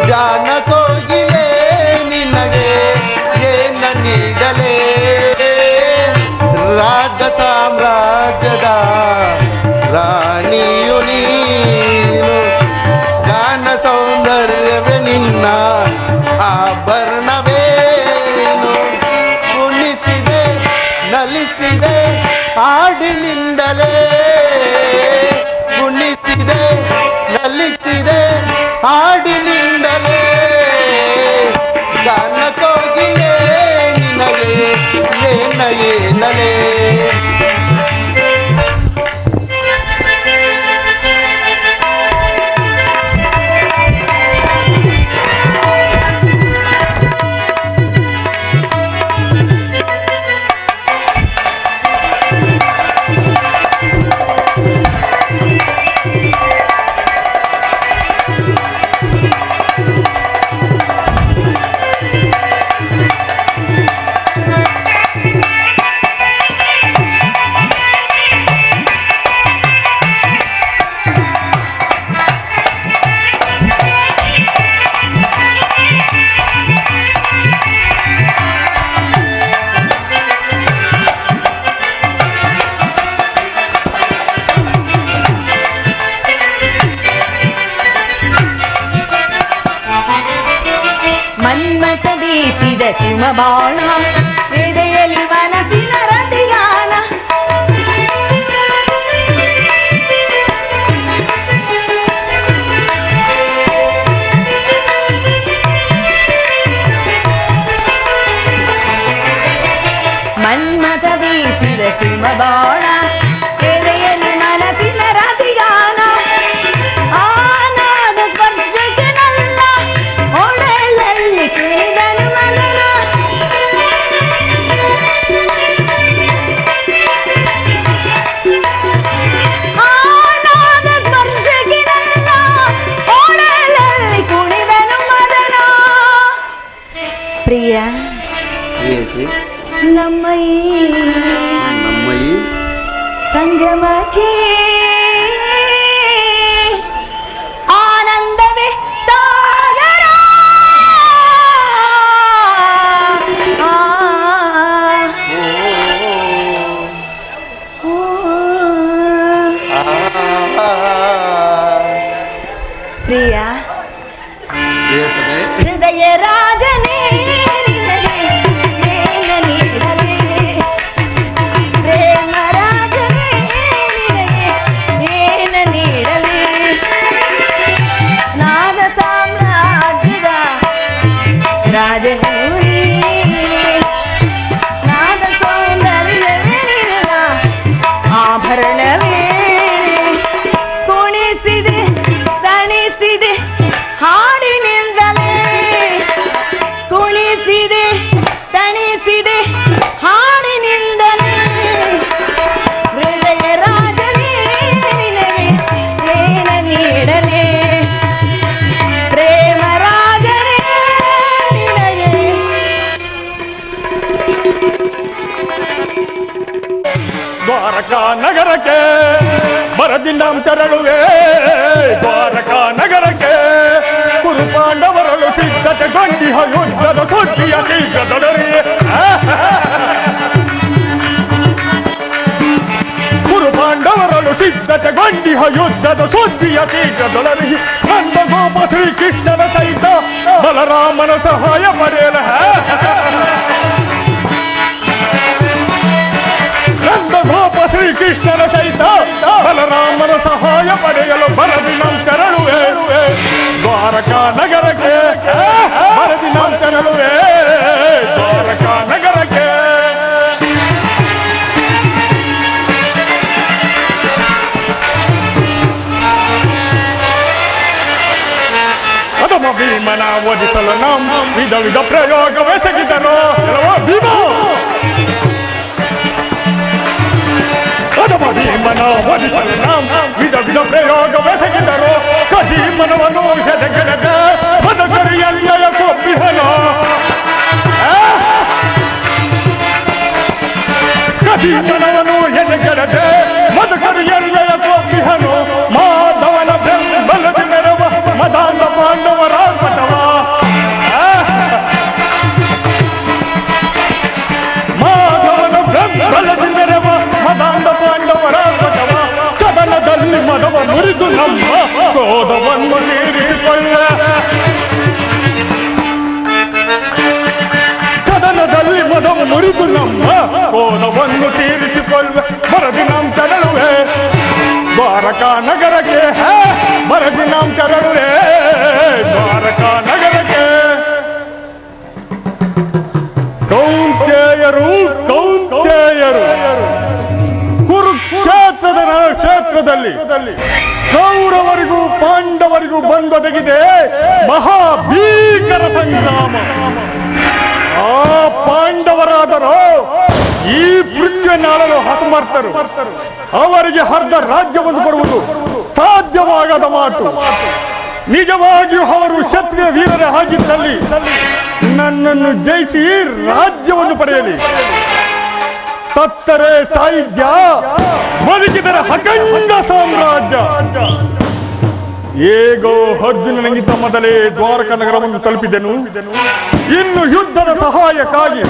ಜಾನ ಕೋಗಿಲೆ ನಿನಗೆ ಏನ ನೀಡಲೆ. ರಾಗ ಸಾಮ್ರಾಜ್ಯದ ರಾಣಿಯು ನೀನು. ಗಾನ ಸೌಂದರ್ಯವೇ ನಿನ್ನ ಆಭರಣವೇನು. ಕುಣಿಸಿದೆ ನಲಿಸಿದೆ ಹಾಡಿನಿಂದಲೇ. ಕುಣಿಸಿದೆ ನಲಿಸಿದೆ ಹಾಡಿನಿಂದಲೇ. ಗಾನ ಕೋಗಿಲೆ ನಿನಗೆ ಏನ ಏನಲೇ. ಬಾಣ ಎದೆಯಲ್ಲಿ ಮನಸ್ಸಿನ ರತಿಗಾನ. ಮನ್ಮಥ ಬೀಸಿದ ಸಿಂಹ ಬಾಣ ಎದೆಯಲ್ಲಿ ಮನಸ್ಸಿನ ರತಿಗಾನ. ಆನಾದ ಸ್ಪರ್ಶಕ್ಕೆ ನನ್ನ ಒಡಲಲ್ಲಿ ಕೇಳಿದನು ಮನನ. ಆನಾದ ಸ್ಪರ್ಶಕ್ಕೆ ನನ್ನ ಒಡಲಲ್ಲಿ ಕುಣಿದನು ಮದನ. ಪ್ರಿಯ ನಮ್ಮ ಈ ಸಂಗಮಕ್ಕೆ ಆನಂದವೇ ಸಾಗರ. ಪ್ರಿಯ ಹೃದಯ ರಾಜನೇ ನಾದ ಸೌಂದರ್ಯವೇ ಆಭರಣವೇ. ಕುಣಿಸಿದೆ ತಣಿಸಿದೆ ಹಾಡಿನಿಂದಲೇ. ಕುಣಿಸಿದೆ ತಣಿಸಿದೆ ಹಾಡಿನಿಂದಲೇ. ಹೃದಯ ರಾಜನೇ ನಿನಗೆ ಏನ ನೀಡಲೇ. ಪ್ರೇಮ ರಾಜನೇ ದ್ವಾರಕಾ ನಗರಕ್ಕೆ ಬರದಿಂದ ತೆರಳುವೆ. ದ್ವಾರಕಾ ನಗರಕ್ಕೆ ಕುರುಪಾಂಡವರಳು ಸಿದ್ಧತೆ ಗೊಂಡಿಹ ಯುದ್ಧದ ಸುದ್ದಿಯ ಶೀಘ್ರದೊಡರಿ. ಕುರುಪಾಂಡವರಳು ಸಿದ್ಧತೆಗೊಂಡಿಹ ಯುದ್ಧದ ಸುದ್ದಿಯ ತೀವ್ರದೊಳರಿ ನನ್ನ ಗೋಪ ಶ್ರೀಕೃಷ್ಣನ ಸಹಿತ ಬಲರಾಮನ ಸಹಾಯ ಪಡೆಯಲ ನನ್ನ ಗೋಪ ಶ್ರೀಕೃಷ್ಣನ ಸಹಿತ ಬಲರಾಮನ ಸಹಾಯ ಪಡೆಯಲು ಬರದಿ ನಾವು ತೆರಳುವೆ ದ್ವಾರಕಾ ನಗರಕ್ಕೆ ಬರದಿ ನಾವು ತೆರಳುವೆ ದ್ವಾರಕಾ ನಗರಕ್ಕೆ ಅದಮ ಭೀಮನ ಓದಿಸಲು ನಮ್ಮ ವಿಧ ವಿಧ ಪ್ರಯೋಗವೆಸಗಿದರು ಭೀಮ ಅದಮ ಭೀಮನ ಓದಿಸಲು ನಮ್ಮ ವಿಧ ವಿಧ ಪ್ರಯೋಗವೆಸಗಿದರು ಕದೀಮನವನ್ನು ಹೆದೆಗೆರೆದ ಬದಕರಿಯಲ್ಲಯ ಕೊಬ್ಬಿಹನು ಕದೀಮನವನ್ನು ಹೆದೆಗೆರೆದ ಬದಕರಿಯಲ್ಲಯ ಕೊಬ್ಬಿಹನು ಮಾಧವನ ಬೆಂಬಲದ ಮೆರವ ಮದಾಂಧ ಪಾಂಡವರ ಪಟವ ಮಾಧವನ ಬೆಂಬಲದ ಮೆರವ ಮದಾಂಧ ಪಾಂಡವರ ಪಟವ ಕದನದಲ್ಲಿ ಮದವ ಮುರಿದು ನಮ್ಮ ಕ್ರೋಧವನ್ನು ತೀರಿಸಿಕೊಳ್ಳ ಕದನದಲ್ಲಿ ಮದವ ಮುರಿದು ನಮ್ಮ ಕ್ರೋಧವನ್ನು ತೀರಿಸಿಕೊಳ್ಳ ಬರದಿ ನಾವು ತೆರಳುವೆ ದ್ವಾರಕಾ ನಗರಕ್ಕೆ ಬರದಿ ನಾವು ತೆರಳುವೆ ದ್ವಾರಕಾ ನಗರಕ್ಕೆ ಕೌಂತೆಯರು ಕುರುಕ್ಷೇತ್ರದ ಕ್ಷೇತ್ರದಲ್ಲಿ ಕೌರವರಿಗೂ ಪಾಂಡವರಿಗೂ ಬಂದೊದಗಿದೆ ಮಹಾಭೀಕರ ಸಂಗ್ರಾಮ ಆ ಪಾಂಡವರಾದರೂ ಈ ಪೃಥ್ವಿಯನ್ನಾಳಲು ಅಸಮರ್ಥರು ಅವರಿಗೆ ಅರ್ಧ ರಾಜ್ಯವನ್ನು ಕೊಡುವುದು ಸಾಧ್ಯವಾಗದ ಮಾತು ನಿಜವಾಗಿಯೂ ಅವರು ಕ್ಷತ್ರಿಯ ವೀರರೇ ಆಗಿದ್ದಲ್ಲಿ ನನ್ನನ್ನು ಜಯಿಸಿ ರಾಜ್ಯವನ್ನು ಪಡೆಯಲಿ ಸತ್ತರೆ ಸಾಹಿತ್ಯ ಬದುಕಿದರೆ ಅಖಂಡ ಸಾಮ್ರಾಜ್ಯ ಹೇಗೋ ಅರ್ಜುನನಿಗಿಂತ ಮೊದಲೇ ದ್ವಾರಕಾ ನಗರವನ್ನು ತಲುಪಿದೆನು ಇನ್ನು ಯುದ್ಧದ ಸಹಾಯಕ್ಕಾಗಿ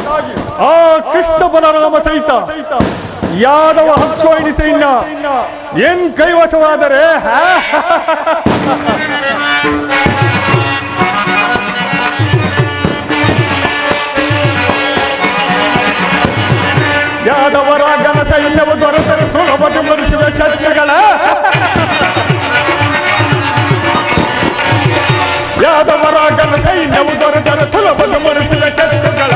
ಆ ಕೃಷ್ಣ ಬಲರಾಮ ಸಹಿತ ಯಾದವ ಅಕ್ಷೋಹಿಣಿ ಸೈನ್ಯ ಏನ್ ಕೈವಶವಾದರೆ ಯಾದವರ ಘನ ಸೈನ್ಯವು ದೊರೆತರೆ ಸುಲಭದ ಮನುಷ್ಯನ ಶಸ್ತ್ರಗಳ ಯಾದವರ ಘನ ಸೈನ್ಯವು ದೊರೆತರೆ ಸುಲಭದ ಮನುಷ್ಯನ ಶಸ್ತ್ರಗಳ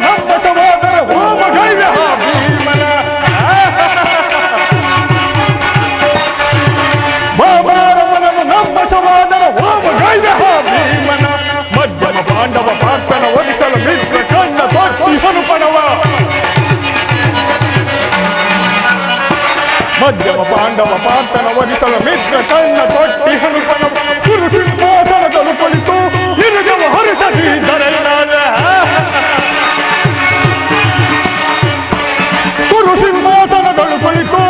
ನಮ್ಮ ಸಹೋದರ ಹೋಮಗೈವ್ಯ ಭೀಮನ ಬಾಬಾರವನನ್ನು ನಮ್ಮ ಸಹೋದರ ಹೋಮಗೈವ್ಯ ಭೀಮನ ಮಧ್ಯಮ ಪಾಂಡವ ಪಾರ್ಥನ ಒದಿಸಲು ಮಿತ್ರ ಕಣ್ಣ ತೊಟ್ಟಿ ಹನುಪನವ ಮಧ್ಯಮ ಪಾಂಡವ ಪಾರ್ಥನ ಒದಿಸಲು ಮಿತ್ರ ಕಣ್ಣ ತೊಟ್ಟಿ ಹನುಪನವ ಕುರು ಸಿಂಹಾಸನದಲು ಕುಳಿತು ನಿರುಜವ ಹರುಷದಿದ್ದರೆ ಕುರು ಸಿಂಹಾಸನದಳು ಕುಳಿತು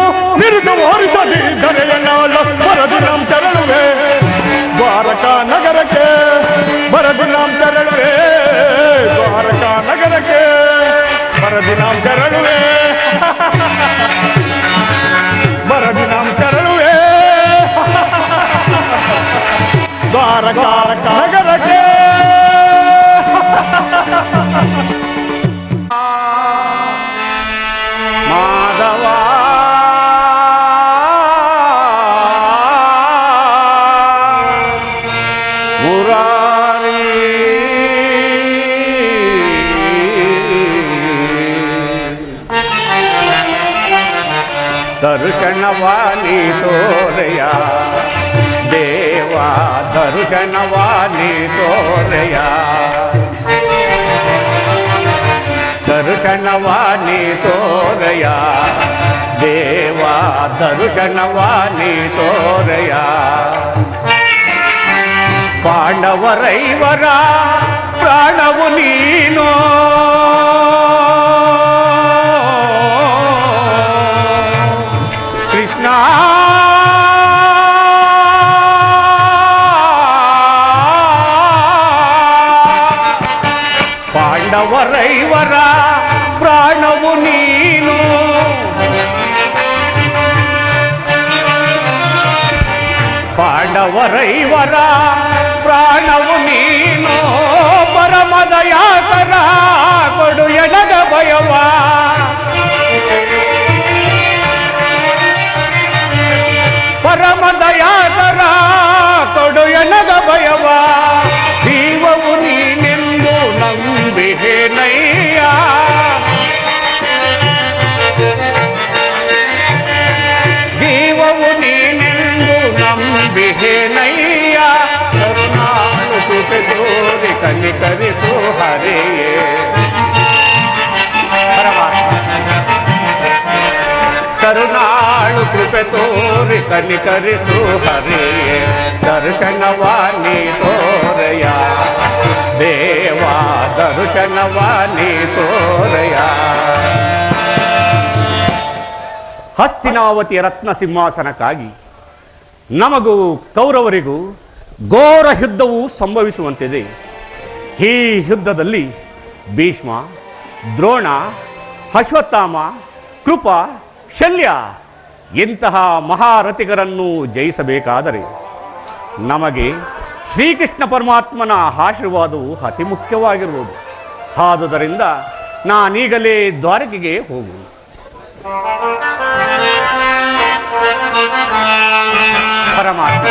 ನಿರುಜವ ಹರುಷದಿದ್ದರೆ ಬರದು ನಾವು ತೆರಳುವೆ ದ್ವಾರಕಾ ನಗರಕ್ಕೆ ಬರದು ನಾವು ತೆರಳುವೆ ದ್ವಾರಕಾ ನಗರಕ್ಕೆ ಬರದು ನಾವು ತೆರಳುವೆ ಬರದು ನಾವು ತೆರಳುವೆ ದ್ವಾರಕಾ ನಗರಕ್ಕೆ ಮಾಧವ ಮುರಾರಿ ದರ್ಶನವಾನಿ ತೋರೆಯ ದೇವ ದರ್ಶನವಾನಿ ತೋರೆಯ ದರ್ಶನವಾನಿ ತೋರೆಯ ದೇವ ದರ್ಶನವಾನಿ ತೋರೆಯ ಪಾಂಡವರೈವರ ಪ್ರಾಣವು ನೀನು ಕೃಷ್ಣ ಪಾಂಡವರೈವರ ಪ್ರಾಣವು ನೀನು ಪಾಂಡವರೈವರ ಪ್ರಾಣವು ನೀನು ಪರಮದಯಾಕರ ಕೊಡು ಎಡದ ಭಯವ ಪರಮದಯಾಕರ ಕೊಡು ಎಡದ ಭಯವ ಜೀವವು ನೀನೆಂದು ನಂಬಿಹೇನಯ್ಯ ಜೀವವು ನೀನೆಂದು ನಂಬಿಹೇನಯ್ಯ ಕರುಣಾಳು ಕೃಪೆ ತೋರಿ ಕನಿಕರಿಸು ಹರೆಯೇ ಕರುಣಾಳು ಕೃಪೆ ತೋರಿ ಕನಿಕರಿಸು ಹರೆಯೇ ದರ್ಶನವಾನಿ ತೋರಯ ದೇವಾ ದರ್ಶನವಾನಿ ತೋರಯ. ಹಸ್ತಿನಾವತಿಯ ರತ್ನ ಸಿಂಹಾಸನಕ್ಕಾಗಿ ನಮಗೂ ಕೌರವರಿಗೂ ಘೋರ ಯುದ್ಧವು ಸಂಭವಿಸುವಂತಿದೆ. ಈ ಯುದ್ಧದಲ್ಲಿ ಭೀಷ್ಮ, ದ್ರೋಣ, ಅಶ್ವತ್ಥಾಮ, ಕೃಪ, ಶಲ್ಯ ಇಂತಹ ಮಹಾರಥಿಗರನ್ನು ಜಯಿಸಬೇಕಾದರೆ ನಮಗೆ ಶ್ರೀಕೃಷ್ಣ ಪರಮಾತ್ಮನ ಆಶೀರ್ವಾದವು ಅತಿ ಮುಖ್ಯವಾಗಿರುವುದು. ಆದುದರಿಂದ ನಾನೀಗಲೇ ದ್ವಾರಕೆಗೆ ಹೋಗುವುದು. ಪರಮಾತ್ಮ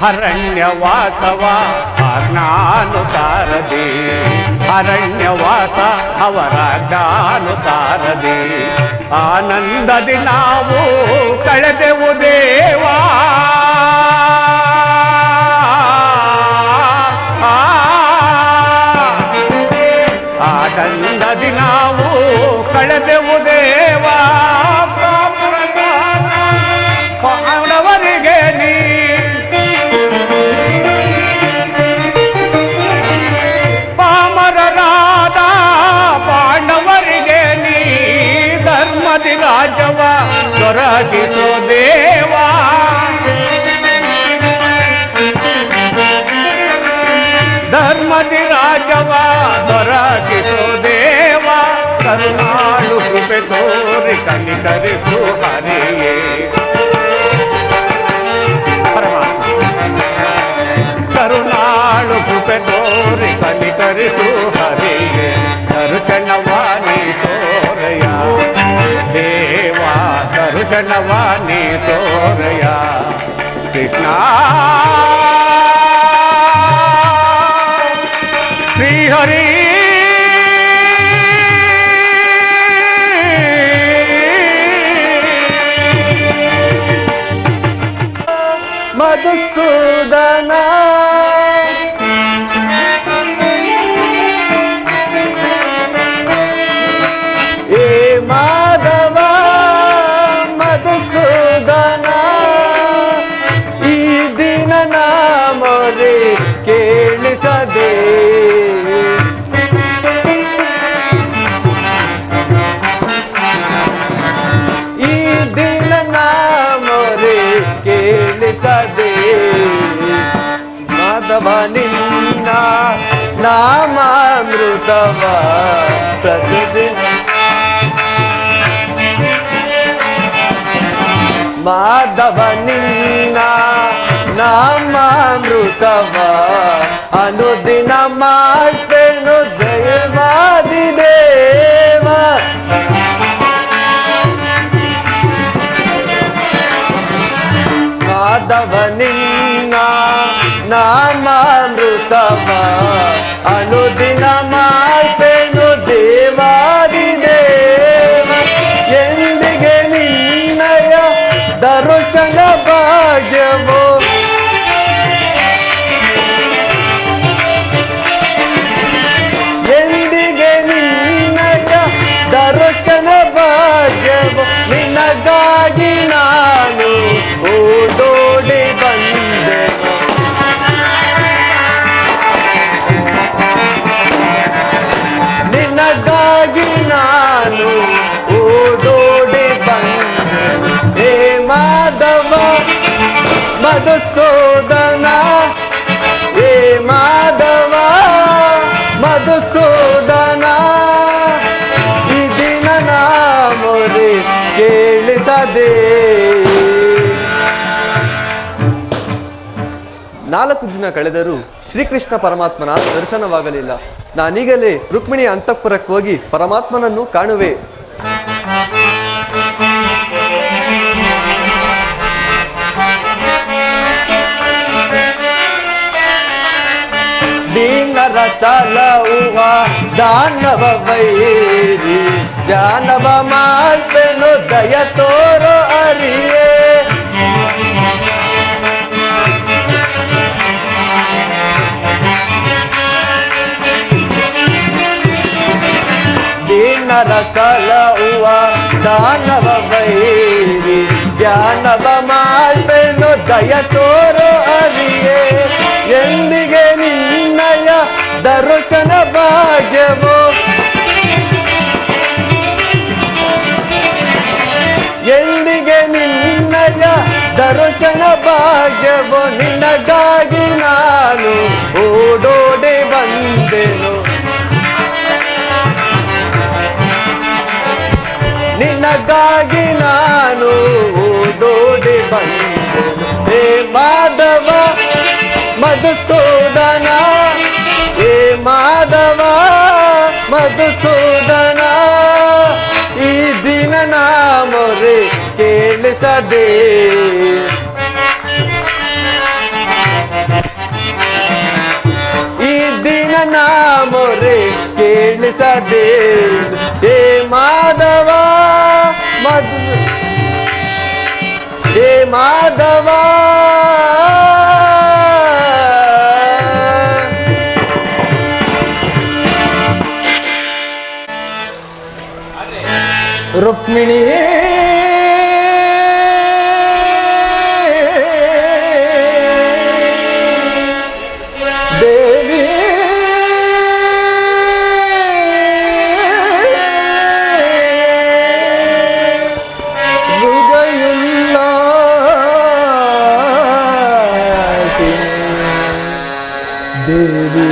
ಅರಣ್ಯವಾಸವ ಆಜ್ಞಾನುಸಾರದಿ ಅರಣ್ಯವಾಸ ಅವರ ಜ್ಞಾನುಸಾರದಿ ಆನಂದದಿ ನಾವು ಕಳೆದೆವು ದೇವಾ ಆನಂದದಿ ನಾವು ಕಳೆದೆವು ದೇವಾ ಪಾಂಡವರಿಗೆ ನೀ ಪಾಮರರಾದ ಪಾಂಡವರಿಗೆ ನೀ ಧರ್ಮದಿ ರಾಜವ ದೊರಕಿಸೋ ದೇವಾ ಧರ್ಮದಿ ರಾಜವ ದೊರಕಿಸೋ ದೇವಾ ಕರುಣಾಳು ಕೃಪೆ ತೋರಿ ಕನಿಕರಿಸು ಹರಿಯೇ ಕರುಣಾಳು ಕೃಪೆ ತೋರಿ ಕನಿಕರಿಸು ಹರಿಯೇ ದರ್ಶನವಾನಿ ತೋರಯ ದೇವಾ ದರ್ಶನವಾನಿ ತೋರಯ ಕೃಷ್ಣ ಶ್ರೀಹರಿ ಮಧುಸೂದನ ಏ ಮಾಧವ ಮಧುಸೂದನ ಈ ದಿನ ನಾ ಮೊರೆ ಕೇಳಿಸದೆ ಈ ದಿನ ನಾ ಮೊರೆ ಕೇಳಿಸದೆ ಮಾಧವ ನಿನ್ನ ನಾಮಾಮೃತವ ಪ್ರತಿದಿನ ಮಾಧವ ನಿನ್ನ ನಾಮಾಮೃತವ ಅನುದಿನ ಮಾಡ್ತೇನು ದಯವಾದಿ ದೇವ ಮಾಧವ ನಿನ್ನ ನಾಮಾಮೃತವ ಅನುದಿನ ಮಾಡ್ತೇನು ದೇವಾದಿ ದೇವ ಎಂದಿಗೆ ನಿನ್ನಯ ದರ್ಶನ ಭಾಗ್ಯವು ಎಂದಿಗೆ ನಿನ್ನಯ ದರ್ಶನ ಭಾಗ್ಯವು ನಿನಗಾಗಿ ನಾನು ಓಡೋಡಿದ ಮಧುಸೂದನ ಹೇ ಮಾಧವ ಮಧುಸೂದನ ಈ ದಿನ ನಾ ಮೊರೆ ಕೇಳಿಸದೆ. 4 ದಿನ ಕಳೆದರೂ ಶ್ರೀಕೃಷ್ಣ ಪರಮಾತ್ಮನ ದರ್ಶನವಾಗಲಿಲ್ಲ. ನಾನೀಗಲೇ ರುಕ್ಮಿಣಿಯ ಅಂತಃಪುರಕ್ಕೆ ಹೋಗಿ ಪರಮಾತ್ಮನನ್ನು ಕಾಣುವೆ. ದೀನರ ಸಲಹುವ ದಾನವ ವೈರಿ ಜಾನವ ಮಾಡ್ತೇನು ದಯ ತೋರೋ ಅರಿಯೇ. ದೀನರ ಸಲಹುವ ದಾನವ ವೈರಿ ಧ್ಯಾನವ ಮಾಡ್ತೇನು ದಯ ತೋರೋ ಅರಿಯೇ. ಎಂದಿಗೆ ನಿನ್ನಯ ದರ್ಶನ ಭಾಗ್ಯವೋ ಎಂದಿಗೆ ನಿನ್ನಯ ದರ್ಶನ ಭಾಗ್ಯವೋ. ನಿನಗಾಗಿ ನಾನು ಓಡೋಡೆ ಬಂದೆನು ನಿನಗಾಗಿ ನಾನು ಓಡೋಡಿ ಬಂದೆನು. ಹೇ ಮಾಧವ ಮಧುಸೂದನ ಹೇ ಮಾಧವ ಮಧುಸೂದನ ಈ ದಿನ ನಾ ಮೊರೆ ಕೇಳಿಸದೆ. ಈ ದಿನ ನಾ ಮೊರೆ ಕೇಳಿಸದೆ. ಹೇ ಮಾಧವ ಹೇ ಮಾಧವ ರುಕ್ಮಿಣಿ ದೇವಿ ದೇವಿ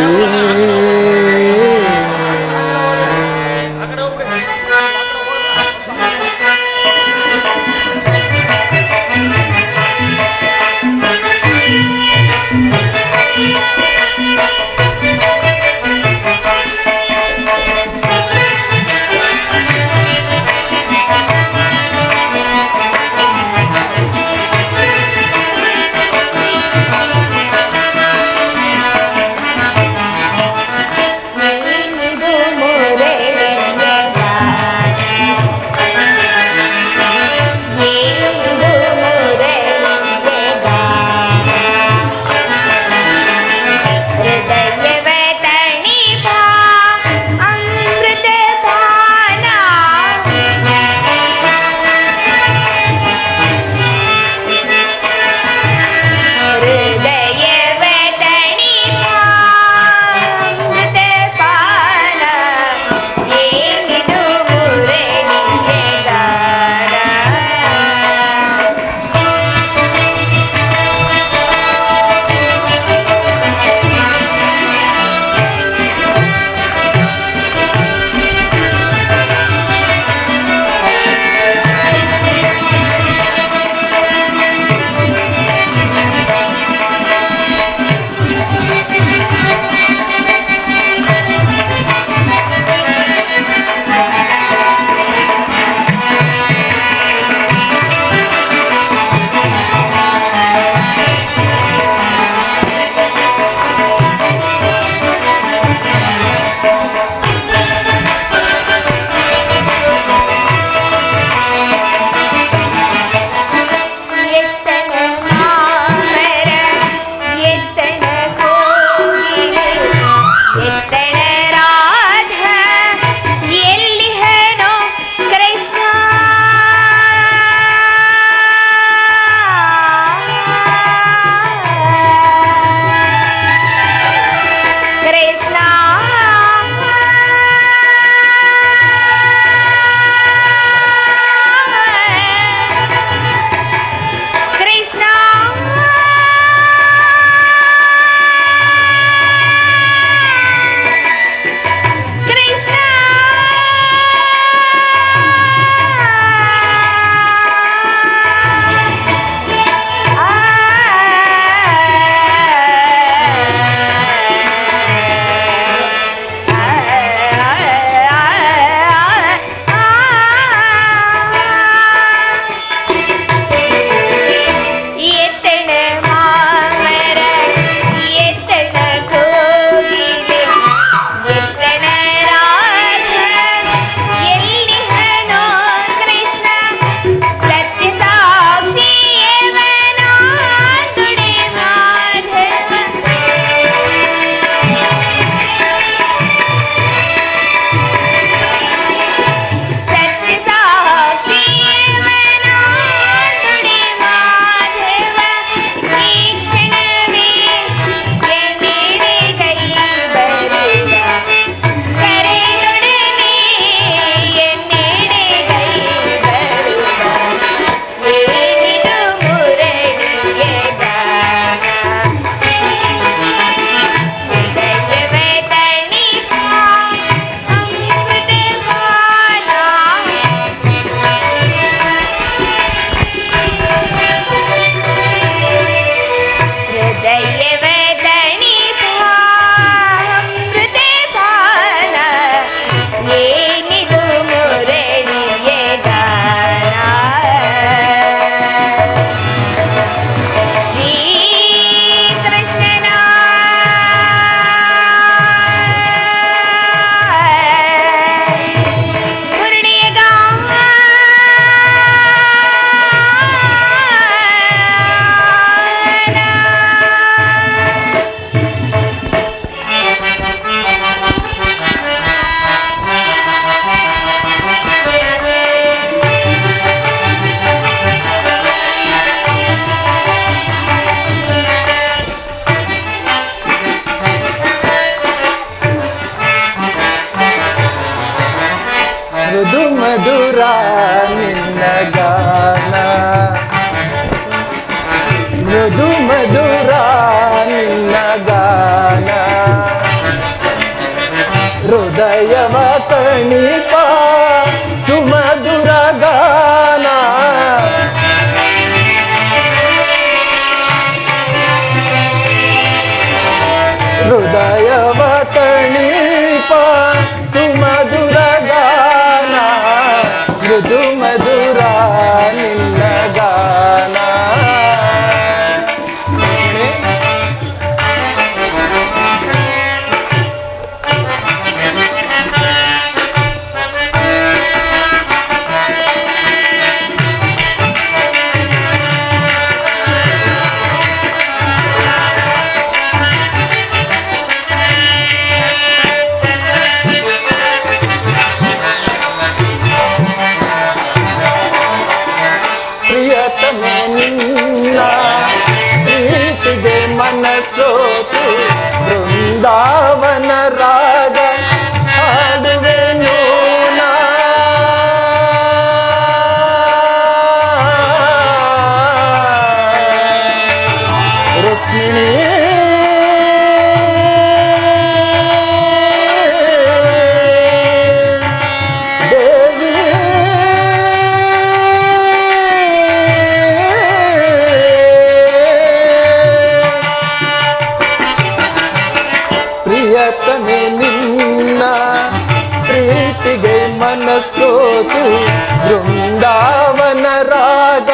ಬೃಂದಾವನ ರಾಗ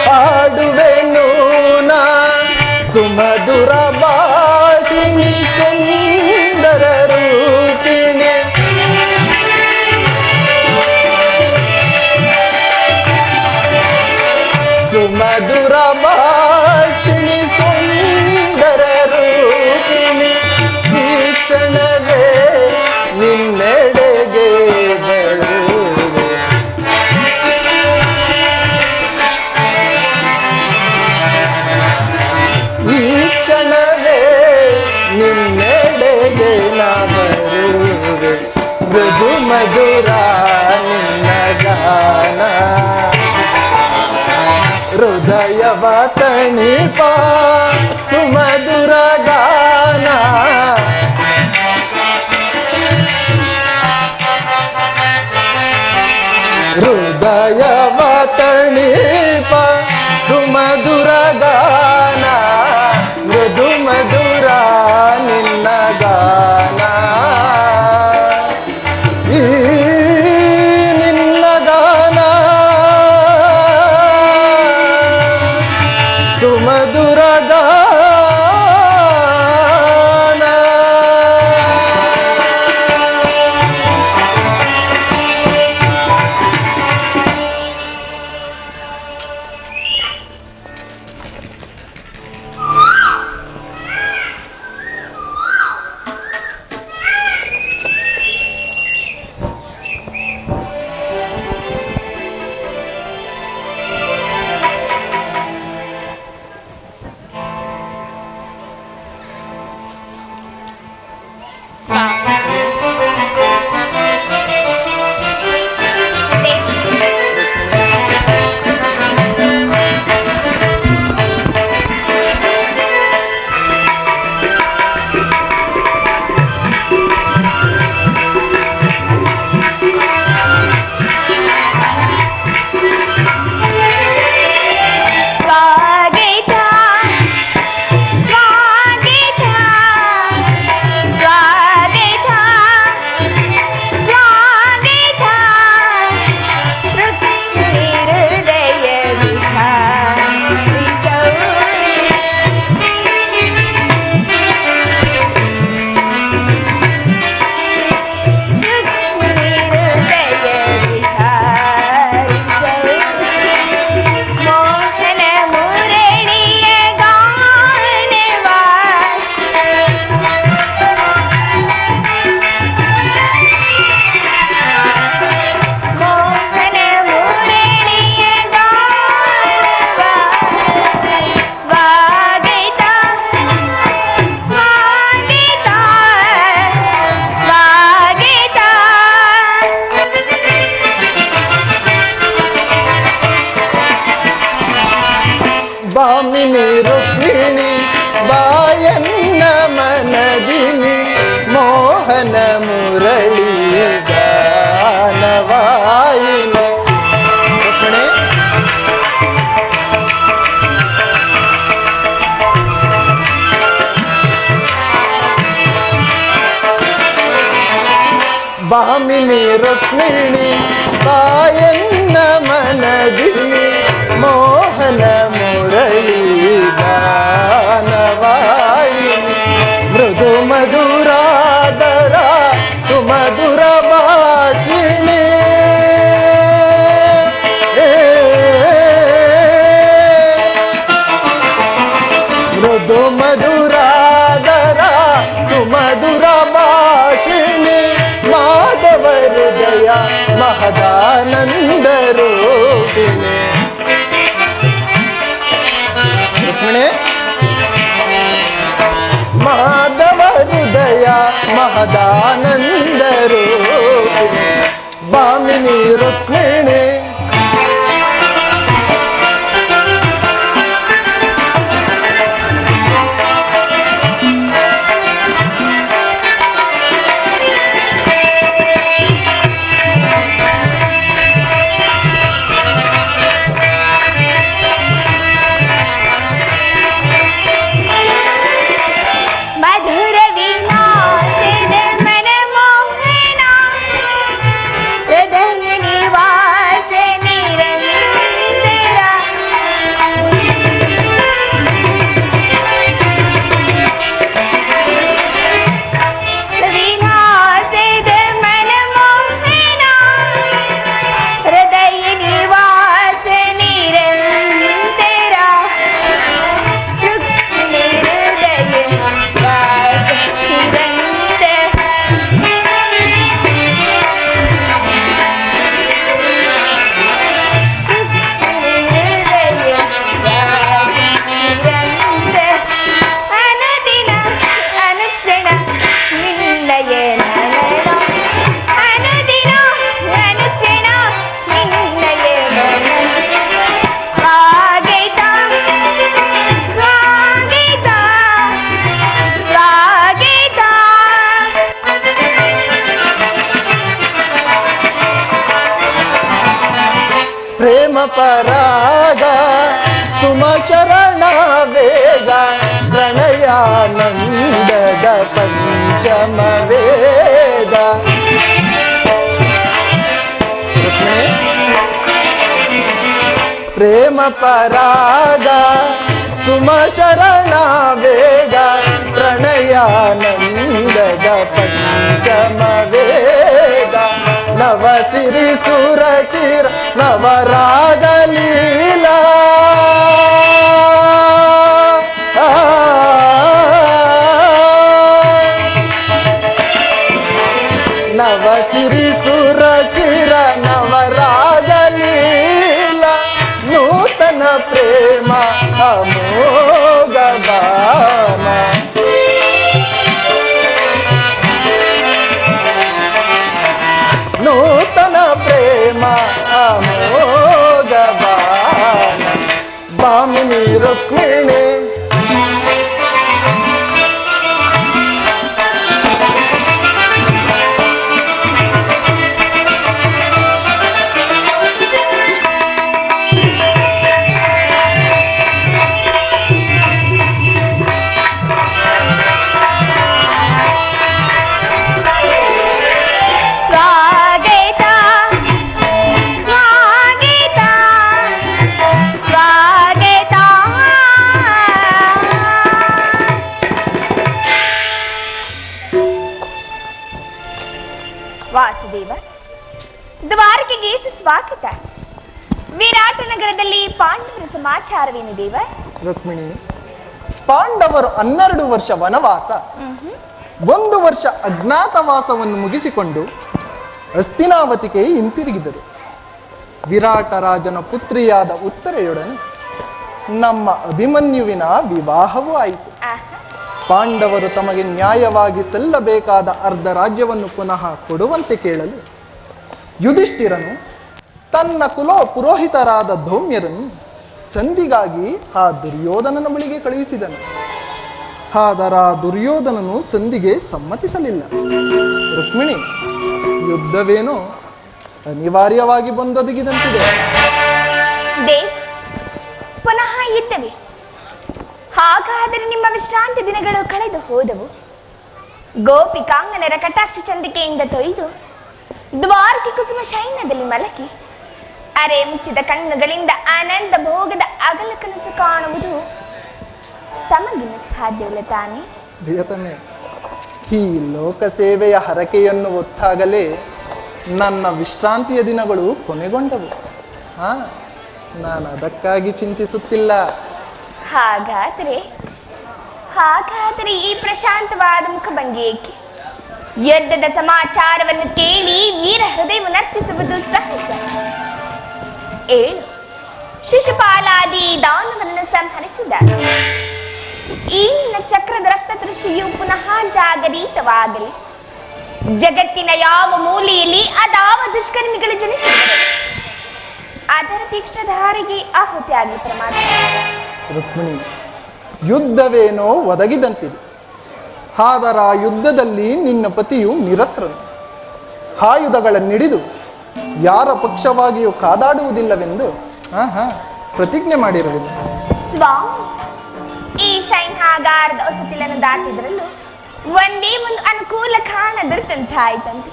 ಹಾಡುವೆನು ನಾ ಸುಮಧುರ ಭಾಷಿಣಿ ಸುಂದರ ರೂಪಿಣಿ ಸುಮಧುರ ಭಾಷಿಣಿ ಸುಂದರ ರೂಪಿಣಿ ಈ ಕ್ಷಣವೇ ನಿನ್ನೆಡೆಗೆ ಬರುವೆ ಈ ಕ್ಷಣವೇ ನಿನ್ನೆಡೆಗೆ ನಾ ಬರುವೆ ಮೃದು ಮಧುರ ನಿನ್ನ ಗಾನ ಹೃದಯವ ತಣಿಪ ಸುಮಧುರ ಗಾನ ಹೃದಯವ ತಣಿಪ ಸುಮಧುರ ಗಾನ ಮೃದು ಮಧುರ ನಿನ್ನ ಗಾನ ಈ ನಿನ್ನ ಗಾನ ಸುಮಧುರ ಗಾನ ಭಾಮಿನಿ ರುಕ್ಮಿಣಿ ಬಾಯನ್ನ ಮನದಿನಿ ಮೋಹನ ಮುರಳಿ ಗಾನವಾಯಿನಿ ರುಕ್ಮಿಣಿ ಭಾಮಿನಿ ರುಕ್ಮಿಣಿ ಬಾಯನ್ನ ಮನದಿನಿ ಮೋಹನ ಮುರಳಿ ಗಾನವಾಯಿನಿ ಮೃದು ಮಧುರಾದರ ಸುಮಧುರ ಭಾಷಿಣಿ ಮೃದು ಮಧುರಾದರ ಸುಮಧುರ ಭಾಷಿಣಿ ಮಾಧವ ಹೃದಯ ಮಹದಾನಂದ ರೂಪಿಣಿ ರುಕ್ಮಿಣಿ ಮಾಧವ ಹೃದಯ ಪ್ರೇಮ ಪರಾಗ ಸುಮ ಶರಣ ವೇಗ ಪ್ರಣಯಾನಂದದ ಪಂಚಮ ವೇದ. ಪ್ರೇಮ ಪರಾಗ ಸುಮ ಶರಣ ವೇಗ ಪ್ರಣಯಾನಂದದ ಪಂಚಮ ವೇದ. ನವ ಸಿರಿ ಸುರ ಚಿರ ನವರಾಗ ಲೀಲಾ ನವ ಸಿರಿ ಸುರ ಚಿರ ನವರಾಗ ಲೀಲಾ ನೂತನ ಪ್ರೇಮ ಅಮೋಘ ದಾನ. ನೂತನ ಪ್ರೇಮ ಅಮೋಘ ದಾನ. ಭಾಮಿನಿ ರುಕ್ಮಿಣಿ ವಾಸುದೇವ, ದ್ವಾರಕೆಗೆ ಸ್ವಾಗತ. ವಿರಾಟ ನಗರದಲ್ಲಿ ಪಾಂಡವರ ಸಮಾಚಾರವೇನು ದೇವ? ರುಕ್ಮಿಣಿ, ಪಾಂಡವರು 12 ವರ್ಷ ವನವಾಸ, 1 ವರ್ಷ ಅಜ್ಞಾತವಾಸವನ್ನು ಮುಗಿಸಿಕೊಂಡು ಹಸ್ತಿನಾವತಿಗೆ ಹಿಂತಿರುಗಿದರು. ವಿರಾಟ ರಾಜನ ಪುತ್ರಿಯಾದ ಉತ್ತರೆಯೊಡನೆ ನಮ್ಮ ಅಭಿಮನ್ಯುವಿನ ವಿವಾಹವೂ ಆಯಿತು. ಪಾಂಡವರು ತಮಗೆ ನ್ಯಾಯವಾಗಿ ಸಲ್ಲಬೇಕಾದ ಅರ್ಧ ರಾಜ್ಯವನ್ನು ಪುನಃ ಕೊಡುವಂತೆ ಕೇಳಲು ಯುಧಿಷ್ಠಿರನು ತನ್ನ ಪುರೋಹಿತರಾದ ಧೌಮ್ಯರನ್ನು ಸಂಧಿಗಾಗಿ ಆ ದುರ್ಯೋಧನನ ಬಳಿಗೆ ಕಳುಹಿಸಿದನು. ಆದರ ದುರ್ಯೋಧನನು ಸಂಧಿಗೆ ಸಮ್ಮತಿಸಲಿಲ್ಲ. ರುಕ್ಮಿಣಿ, ಯುದ್ಧವೇನೋ ಅನಿವಾರ್ಯವಾಗಿ ಬಂದೊದಗಿದಂತಿದೆ. ಪುನಃ ಯುದ್ಧವೇ? ಹಾಗಾದರೆ ನಿಮ್ಮ ವಿಶ್ರಾಂತಿ ದಿನಗಳು ಕಳೆದು ಹೋದವು. ಗೋಪಿಕಾಂಗನರ ಕಟಾಕ್ಷ ಚಂದಿಕೆಯಿಂದ ತೊಯ್ದು ದ್ವಾರಕೆ ಕುಸುಮ ಶೈನ್ಯದಲ್ಲಿ ಮಲಗಿ ಅರೆ ಮುಚ್ಚಿದ ಕಣ್ಣುಗಳಿಂದ ಆನಂದ ಭೋಗದ ಅಗಲ ಕನಸು ಕಾಣುವುದು ತಮಗಿನ ಸಾಧ್ಯವಿಲ್ಲ ತಾನೇ? ಪ್ರಿಯತಮೆ, ಈ ಲೋಕ ಸೇವೆಯ ಹರಕೆಯನ್ನು ಹೊತ್ತಾಗಲೇ ನನ್ನ ವಿಶ್ರಾಂತಿಯ ದಿನಗಳು ಕೊನೆಗೊಂಡವು. ನಾನು ಅದಕ್ಕಾಗಿ ಚಿಂತಿಸುತ್ತಿಲ್ಲ. ಹಾಗಾದರೆ ಈ ಪ್ರಶಾಂತವಾದ ಮುಖಭಂಗಿ ಏಕೆ? ಯುದ್ಧದ ಸಮಾಚಾರವನ್ನು ಕೇಳಿ ವೀರ ಹೃದಯವನ್ನು ಅರ್ಪಿಸುವುದು ಸಹಜ. ಶಿಶುಪಾಲಾದಿ ದಾನವನ್ನು ಸಂಹರಿಸಿದ ಈ ನಿನ್ನ ಚಕ್ರದ ರಕ್ತ ದೃಷ್ಟಿಯು ಪುನಃ ಜಾಗರಿತವಾಗಲಿ. ಜಗತ್ತಿನ ಯಾವ ಮೂಲೆಯಲ್ಲಿ ಅದಾವ ದುಷ್ಕರ್ಮಿಗಳು ಜನಿಸಿದರು ಅದರ ತೀಕ್ಷ್ಣಧಾರೆಗೆ ಆಹುತಿ ಆಗಲಿ ಪರಮಾತ್ಮ. ರುಕ್ಮಿಣಿ, ಯುದ್ಧವೇನೋ ಒದಗಿದಂತಿದೆ. ಆದರ ಯುದ್ಧದಲ್ಲಿ ನಿನ್ನ ಪತಿಯು ನಿರಸ್ತ್ರನು. ಆಯುಧಗಳನ್ನಿಡಿದು ಯಾರ ಪಕ್ಷವಾಗಿಯೂ ಕಾದಾಡುವುದಿಲ್ಲವೆಂದು ಪ್ರತಿಜ್ಞೆ ಮಾಡಿರುವುದು. ಸ್ವಾಮಿ, ಈ ಶೈನ್ಯಾಗಾರದ ಹೊಸತಿಲನ್ನು ದಾಟಿದ್ರಲ್ಲೂ ಒಂದೇ ಒಂದು ಅನುಕೂಲ ಕಾಣದಿರ್ತಂತಾಯ್ತಂತೆ.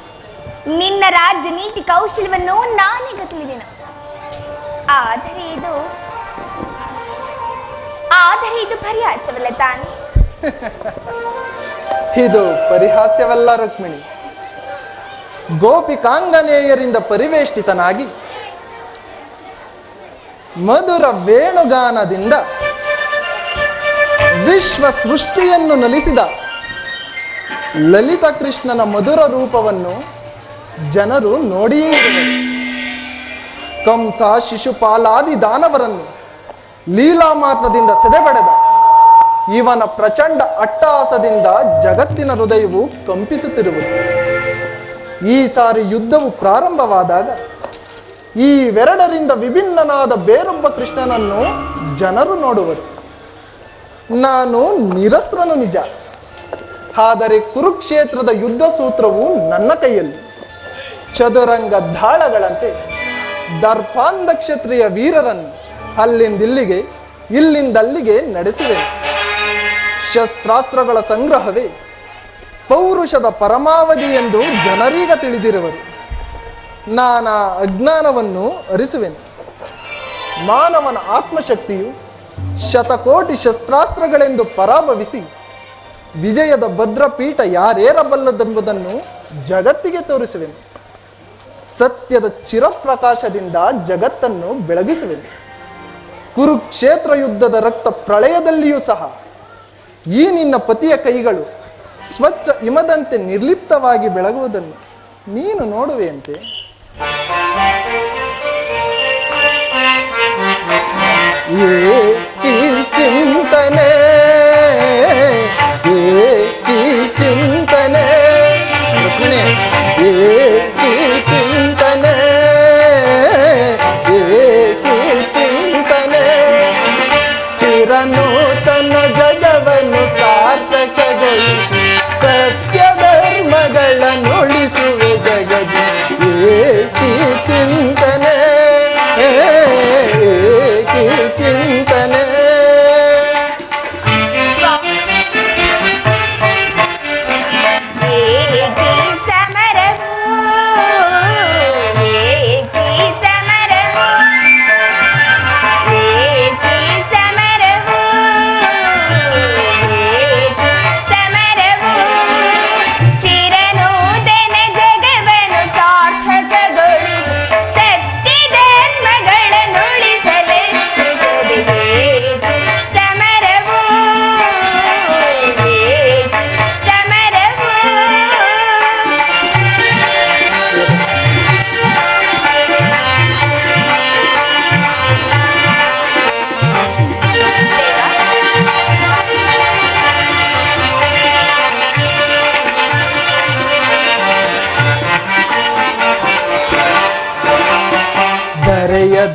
ನಿನ್ನ ರಾಜ್ಯ ನೀತಿ ಕೌಶಲ್ಯವನ್ನು ನಾನೀಗ ತಿಳಿದೆನು. ಆದರೆ ಇದು ಪರಿಹಾಸವಲ್ಲ ತಾನೆ? ಇದು ಪರಿಹಾಸ್ಯವಲ್ಲ ರುಕ್ಮಿಣಿ. ಗೋಪಿಕಾಂಗನೇಯರಿಂದ ಪರಿವೇಷ್ಟಿತನಾಗಿ ಮಧುರ ವೇಣುಗಾನದಿಂದ ವಿಶ್ವ ಸೃಷ್ಟಿಯನ್ನು ನಲಿಸಿದ ಲಲಿತ ಕೃಷ್ಣನ ಮಧುರ ರೂಪವನ್ನು ಜನರು ನೋಡಿಯೇ ಇರುವರು. ಕಂಸ, ಶಿಶುಪಾಲಾದಿ ದಾನವರನ್ನು ಲೀಲಾ ಮಾತ್ರದಿಂದ ಸೆದೆಬಡೆದ ಇವನ ಪ್ರಚಂಡ ಅಟ್ಟಹಾಸದಿಂದ ಜಗತ್ತಿನ ಹೃದಯವು ಕಂಪಿಸುತ್ತಿರುವುದು. ಈ ಸಾರಿ ಯುದ್ಧವು ಪ್ರಾರಂಭವಾದಾಗ ಇವೆರಡರಿಂದ ವಿಭಿನ್ನನಾದ ಬೇರೊಬ್ಬ ಕೃಷ್ಣನನ್ನು ಜನರು ನೋಡುವರು. ನಾನು ನಿರಸ್ತ್ರನು ನಿಜ, ಆದರೆ ಕುರುಕ್ಷೇತ್ರದ ಯುದ್ಧ ಸೂತ್ರವು ನನ್ನ ಕೈಯಲ್ಲಿ. ಚದುರಂಗ ದಾಳಗಳಂತೆ ದರ್ಪಾಂಧ ಕ್ಷತ್ರಿಯ ವೀರರನ್ನು ಅಲ್ಲಿಂದಿಲ್ಲಿಗೆ ಇಲ್ಲಿಂದಲ್ಲಿಗೆ ನಡೆಸುವೆ. ಶಸ್ತ್ರಾಸ್ತ್ರಗಳ ಸಂಗ್ರಹವೇ ಪೌರುಷದ ಪರಮಾವಧಿ ಎಂದು ಜನರೀಗ ತಿಳಿದಿರುವರು. ನಾನಾ ಅಜ್ಞಾನವನ್ನು ಅರಿಸುವೆನು. ಮಾನವನ ಆತ್ಮಶಕ್ತಿಯು ಶತಕೋಟಿ ಶಸ್ತ್ರಾಸ್ತ್ರಗಳೆಂದು ಪರಾಭವಿಸಿ ವಿಜಯದ ಭದ್ರಪೀಠ ಯಾರೇರಬಲ್ಲದೆಂಬುದನ್ನು ಜಗತ್ತಿಗೆ ತೋರಿಸುವೆನು. ಸತ್ಯದ ಚಿರಪ್ರಕಾಶದಿಂದ ಜಗತ್ತನ್ನು ಬೆಳಗಿಸುವೆನು. ಕುರುಕ್ಷೇತ್ರ ಯುದ್ಧದ ರಕ್ತ ಪ್ರಳಯದಲ್ಲಿಯೂ ಸಹ ಈ ನಿನ್ನ ಪತಿಯ ಕೈಗಳು ಸ್ವಚ್ಛ ಹಿಮದಂತೆ ನಿರ್ಲಿಪ್ತವಾಗಿ ಬೆಳಗುವುದನ್ನು ನೀನು ನೋಡುವೆಯಂತೆ. ಏಕಿ ಚಿಂತನೆ ಏಕಿ ಚಿಂತನೆ ರುಕ್ಮಿಣಿ ಏಕಿ ಚಿಂತನೆ ಏಕಿ ಚಿಂತನೆ ಚಿರನೂತನ ಜಗವನ್ನು ಸಾರ್ಥಕಗೊಳಿಸಿ ಸತ್ಯ ಧರ್ಮಗಳನ್ನು ಉಳಿಸುವೆ ಜಗದಿ. ಏಕಿ ಚಿಂತನೆ ಏಕಿ ಚಿಂತನೆ.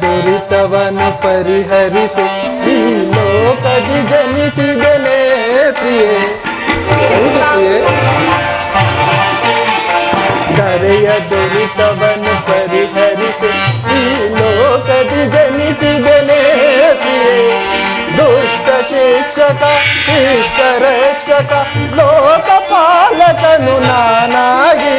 ದುರಿತವನ್ನು ಪರಿಹರಿಸಿ ಈ ಲೋಕದಿ ಜನಿಸಿದನೆ ಪ್ರಿಯೆ. ಧರೆಯ ದುರಿತವನ್ನು ಪರಿಹರಿಸಿ ಈ ಲೋಕದಿ ಜನಿಸಿದನೆ ಪ್ರಿಯೆ. ದುಷ್ಟ ಶಿಕ್ಷಕ ಶಿಷ್ಟ ರಕ್ಷಕ ಲೋಕಪಾಲಕನು ನಾನಾಗಿ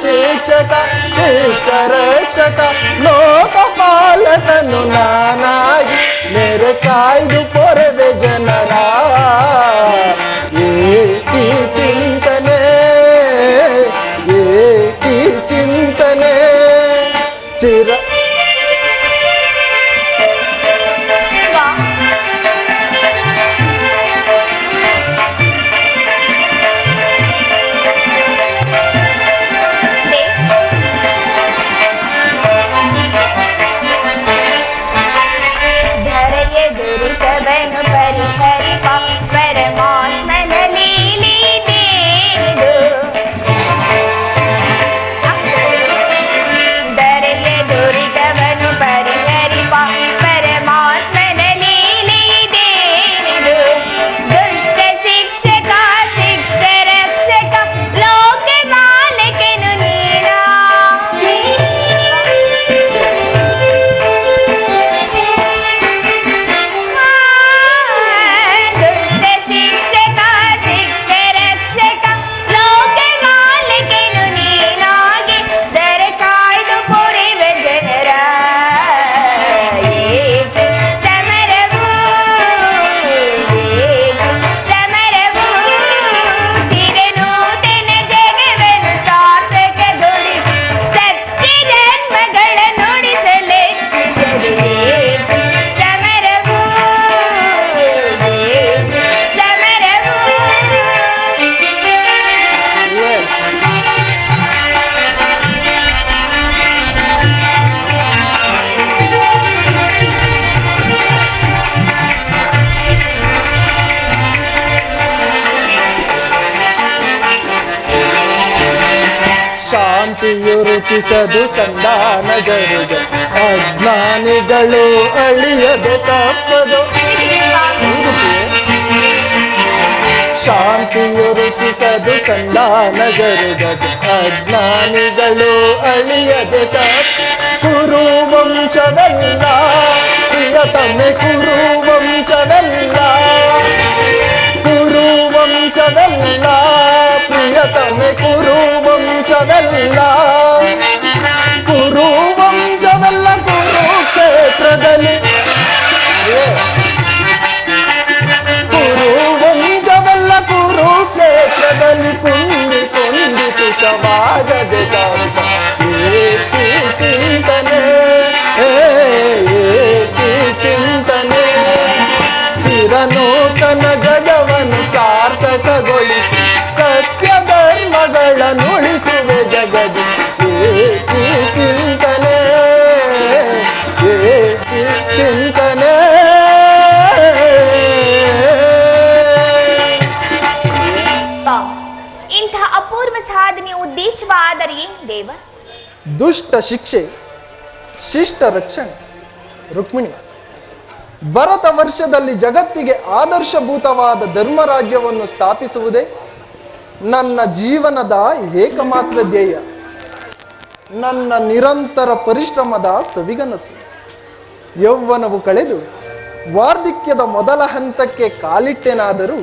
ಶಿಕ್ಷಕ ಶಿಷ್ಟ ರಕ್ಷಕ ಲೋಕಪಾಲಕನು ನಾನಾಗಿ ಮೇರೆ ಕಾಯ್ದು ಪೊರವೆ ಜನರ. ಏಕಿ ಚಿಂತನೆ ಏಕಿ ಚಿಂತನೆ ಚಿರ ರುಚಿಸದು ಸಂಧಾನ ಜರುಗ ಅಜ್ಞಾನಿಗಳು ಅಳಿಯದೆ ತಪ್ಪದು. ಶಾಂತಿಯು ರುಚಿಸದು ಸಂಧಾನ ಜರುಗದು ಅಜ್ಞಾನಿಗಳು ಅಳಿಯದೆ ಕುರು ವಂಶವೆಲ್ಲ ಪ್ರಿಯತಮೆ ಕುರು ವಂಶವೆಲ್ಲ ಕುರು ವಂಶವೆಲ್ಲ ಪ್ರಿಯತಮೆ ಕುರು ವಂಶವೆಲ್ಲ ಕುರು ವಂಶವೆಲ್ಲ ಕುರುಕ್ಷೇತ್ರದಲ್ಲಿ ಕುರು ವಂಶವೆಲ್ಲ ಕುರುಕ್ಷೇತ್ರದಲ್ಲಿ ಕುಂದಿ ಕುಂದಿ ಕುಶವಾಗದೆ ಕಾಂತ ಏಕಿ ಚಿಂತನೆ ಏಕಿ ಚಿಂತನೆ ಚಿರನೂತನ ಜಗವನ್ನು ಸಾರ್ಥಕಗೊಳಿಸಿ ಸತ್ಯ ಧರ್ಮಗಳನ್ನುಳಿಸುವೆ ಜಗದು ಏಕಿ ಚಿಂತನೆ ಏಕಿ ಚಿಂತನೆ ಇಂತಹ ಅಪೂರ್ವ ಸಾಧನೆಯ ಉದ್ದೇಶವಾದರೆ ಏನು ದೇವ? ದುಷ್ಟ ಶಿಕ್ಷೆ ಶಿಷ್ಟ ರಕ್ಷಣೆ. ರುಕ್ಮಿಣಿ, ಭರತ ವರ್ಷದಲ್ಲಿ ಜಗತ್ತಿಗೆ ಆದರ್ಶಭೂತವಾದ ಧರ್ಮರಾಜ್ಯವನ್ನು ಸ್ಥಾಪಿಸುವುದೇ ನನ್ನ ಜೀವನದ ಏಕಮಾತ್ರ ಧ್ಯೇಯ, ನನ್ನ ನಿರಂತರ ಪರಿಶ್ರಮದ ಸವಿಗನಸು. ಯೌವನವು ಕಳೆದು ವಾರ್ಧಕ್ಯದ ಮೊದಲ ಹಂತಕ್ಕೆ ಕಾಲಿಟ್ಟೆನಾದರೂ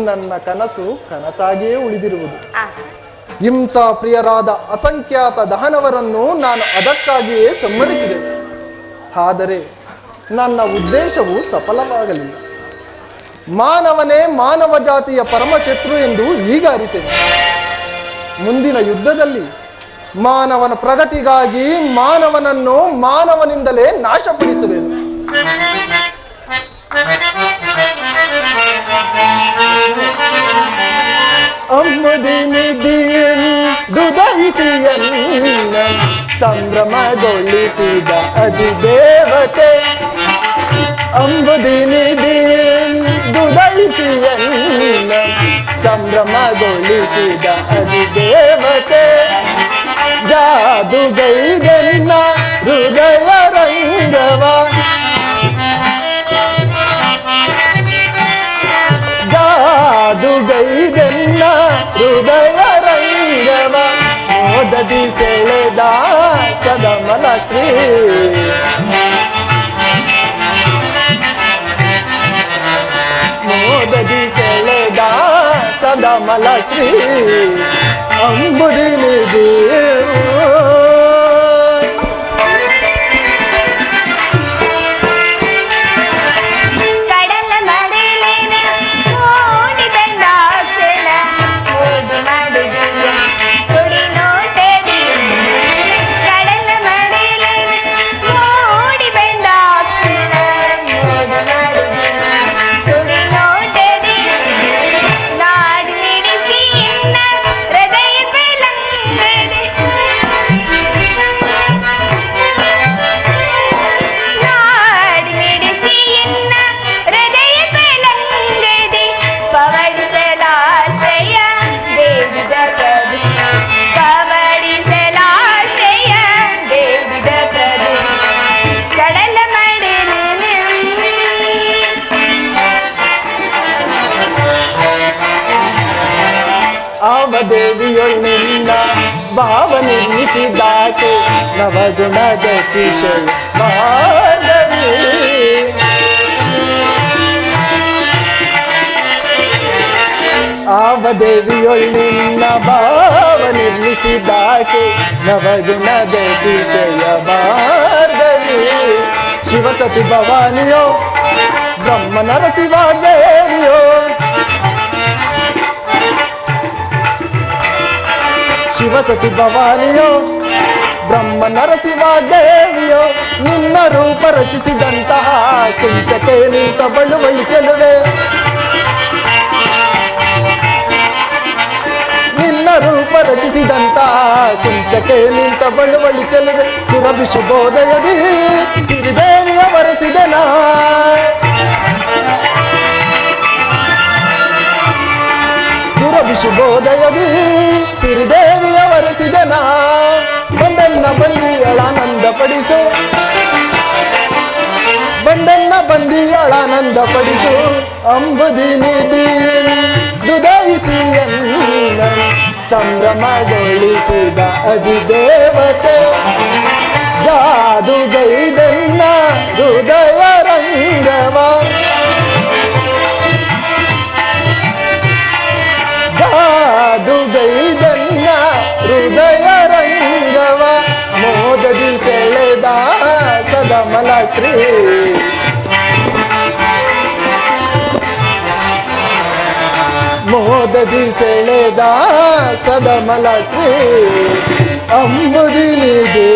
ನನ್ನ ಕನಸು ಕನಸಾಗಿಯೇ ಉಳಿದಿರುವುದು. ಹಿಂಸಾ ಪ್ರಿಯರಾದ ಅಸಂಖ್ಯಾತ ದಹನವರನ್ನು ನಾನು ಅದಕ್ಕಾಗಿಯೇ ಸಂಹರಿಸಿದೆ. ಆದರೆ ನನ್ನ ಉದ್ದೇಶವು ಸಫಲವಾಗಲಿಲ್ಲ. ಮಾನವನೇ ಮಾನವ ಜಾತಿಯ ಪರಮಶತ್ರು ಎಂದು ಈಗ ಅರಿತೇನೆ. ಮುಂದಿನ ಯುದ್ಧದಲ್ಲಿ ಮಾನವನ ಪ್ರಗತಿಗಾಗಿ ಮಾನವನನ್ನು ಮಾನವನಿಂದಲೇ ನಾಶಪಡಿಸುವೆನು. ದುದಯಿಸಿಯನ್ನ ಸಂಭ್ರಮಗೊಳಿಸಿದ ಅಧಿದೇವತೆ ದುದಯಿಸಿಯನ್ನ ಸಂಭ್ರಮಗೊಳಿಸಿದ ಅಧಿದೇವತೆ ಜಾದುಗೈದೆನ್ನ ಹೃದಯ ರಂಗವ ಜಾದುಗೈದೆನ್ನ ಹೃದಯ ರಂಗವ ಮೋದದಿ ಸೆಳೆದ ಸದಮಲ ಸ್ತ್ರೀ ಮೋದದಿ ಸೆಳೆದ ಸದಮಲ ಶ್ರೀ ಅಂಬುದಿನಿಧಿ ದೇವಿಯೊಳ್ಳಿಂದ ಭಾವ ನಿರ್ಮಿಸಿದಾಕೆ ನವಗುಣದ ಕಿಶೋರ ಮಾಧವಿ ಆವದೇವಿಯೊಳ್ಳಿನ ಭಾವ ನಿರ್ಮಿಸಿದಾಕೆ ನವಗುಣದ ಕಿಶಯ ಭಾರ್ಗವಿ ಶಿವಸತಿ ಭವಾನಿಯೋ ಬ್ರಹ್ಮ ನರಸಿಂಹ ದೇವಿಯೋ ಶಿವಸತಿ ಭವಾನಿಯೋ ಬ್ರಹ್ಮ ನರಸಿಂಹ ದೇವಿಯೋ ನಿನ್ನ ರೂಪ ರಚಿಸಿದಂತಹ ಕುಂಚಕ್ಕೆ ನಿಂತ ಬಳುವಳಿ ಚೆಲುವೆ ನಿನ್ನ ರೂಪ ರಚಿಸಿದಂತಹ ಕುಂಚಕ್ಕೆ ನಿಂತ ಬಳುವಳಿ ಚೆಲುವೆ ಸುರಭಿ ಶುಭೋದಯದಿ ಸಿರಿದೇವಿಯ ವರಸಿದನ ಸುರಭಿ ಶುಭೋದಯದಿ ಸಿರಿದೇವಿಯ ವರಸಿದನ ಬಂದನ್ನ ಬಂದಿಯಳಾನಂದ ಪಡಿಸು ಬಂದನ್ನ ಬಂದಿಯಳಾನಂದ ಪಡಿಸು ಅಂಬುದಿ ನಿಧಿ ದುದಯಿಸಿ ಸಂಭ್ರಮಗೊಳಿಸಿದ ಅಧಿದೇವತೆ ಜಾದುಗೈದನ್ನ ಹೃದಯ ರಂಗವ ಜಾದುಗೈದನ್ನ ಹೃದಯ ರಂಗವ ಮೋದದಿ ಸೆಳೆದ ಸದಮಲ ಸ್ತ್ರೀ ಮೋದದಿ ಸೆಳೆದ ಸದಮಲ ಶ್ರೀ ಅಂಬುದಿನಿದೆ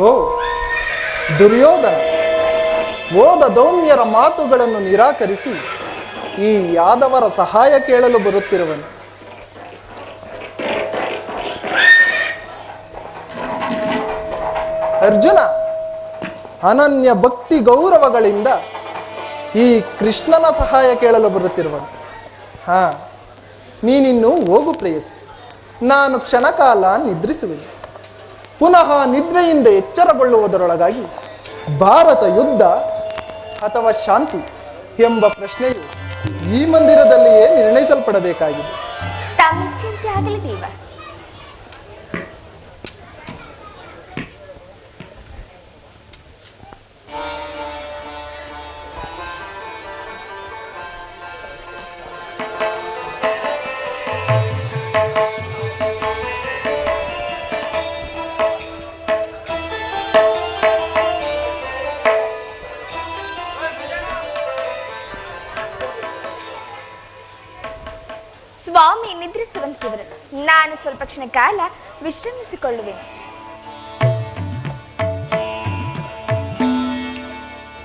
ಓ ದುರ್ಯೋಧನ ಓದ ದೌಮ್ಯರ ಮಾತುಗಳನ್ನು ನಿರಾಕರಿಸಿ ಈ ಯಾದವರ ಸಹಾಯ ಕೇಳಲು ಬರುತ್ತಿರುವನು. ಅರ್ಜುನ ಅನನ್ಯ ಭಕ್ತಿ ಗೌರವಗಳಿಂದ ಈ ಕೃಷ್ಣನ ಸಹಾಯ ಕೇಳಲು ಬರುತ್ತಿರುವನು. ನೀನಿನ್ನು ಹೋಗು ಪ್ರೇಯಸಿ, ನಾನು ಕ್ಷಣಕಾಲ ನಿದ್ರಿಸುವೆನು. ಪುನಃ ನಿದ್ರೆಯಿಂದ ಎಚ್ಚರಗೊಳ್ಳುವುದರೊಳಗಾಗಿ ಭಾರತ ಯುದ್ಧ ಅಥವಾ ಶಾಂತಿ ಎಂಬ ಪ್ರಶ್ನೆಯು ಈ ಮಂದಿರದಲ್ಲಿಯೇ ನಿರ್ಣಯಿಸಲ್ಪಡಬೇಕಾಗಿದೆ. ತಮ್ಮ ಆಗಲಿ ದೇವ. ಸ್ವಾಮಿ ನಿದ್ರಿಸುವಂತಿರುವರು. ನಾನು ಸ್ವಲ್ಪ ಕ್ಷಣ ಕಾಲ ವಿಶ್ರಮಿಸಿಕೊಳ್ಳುವೆನು.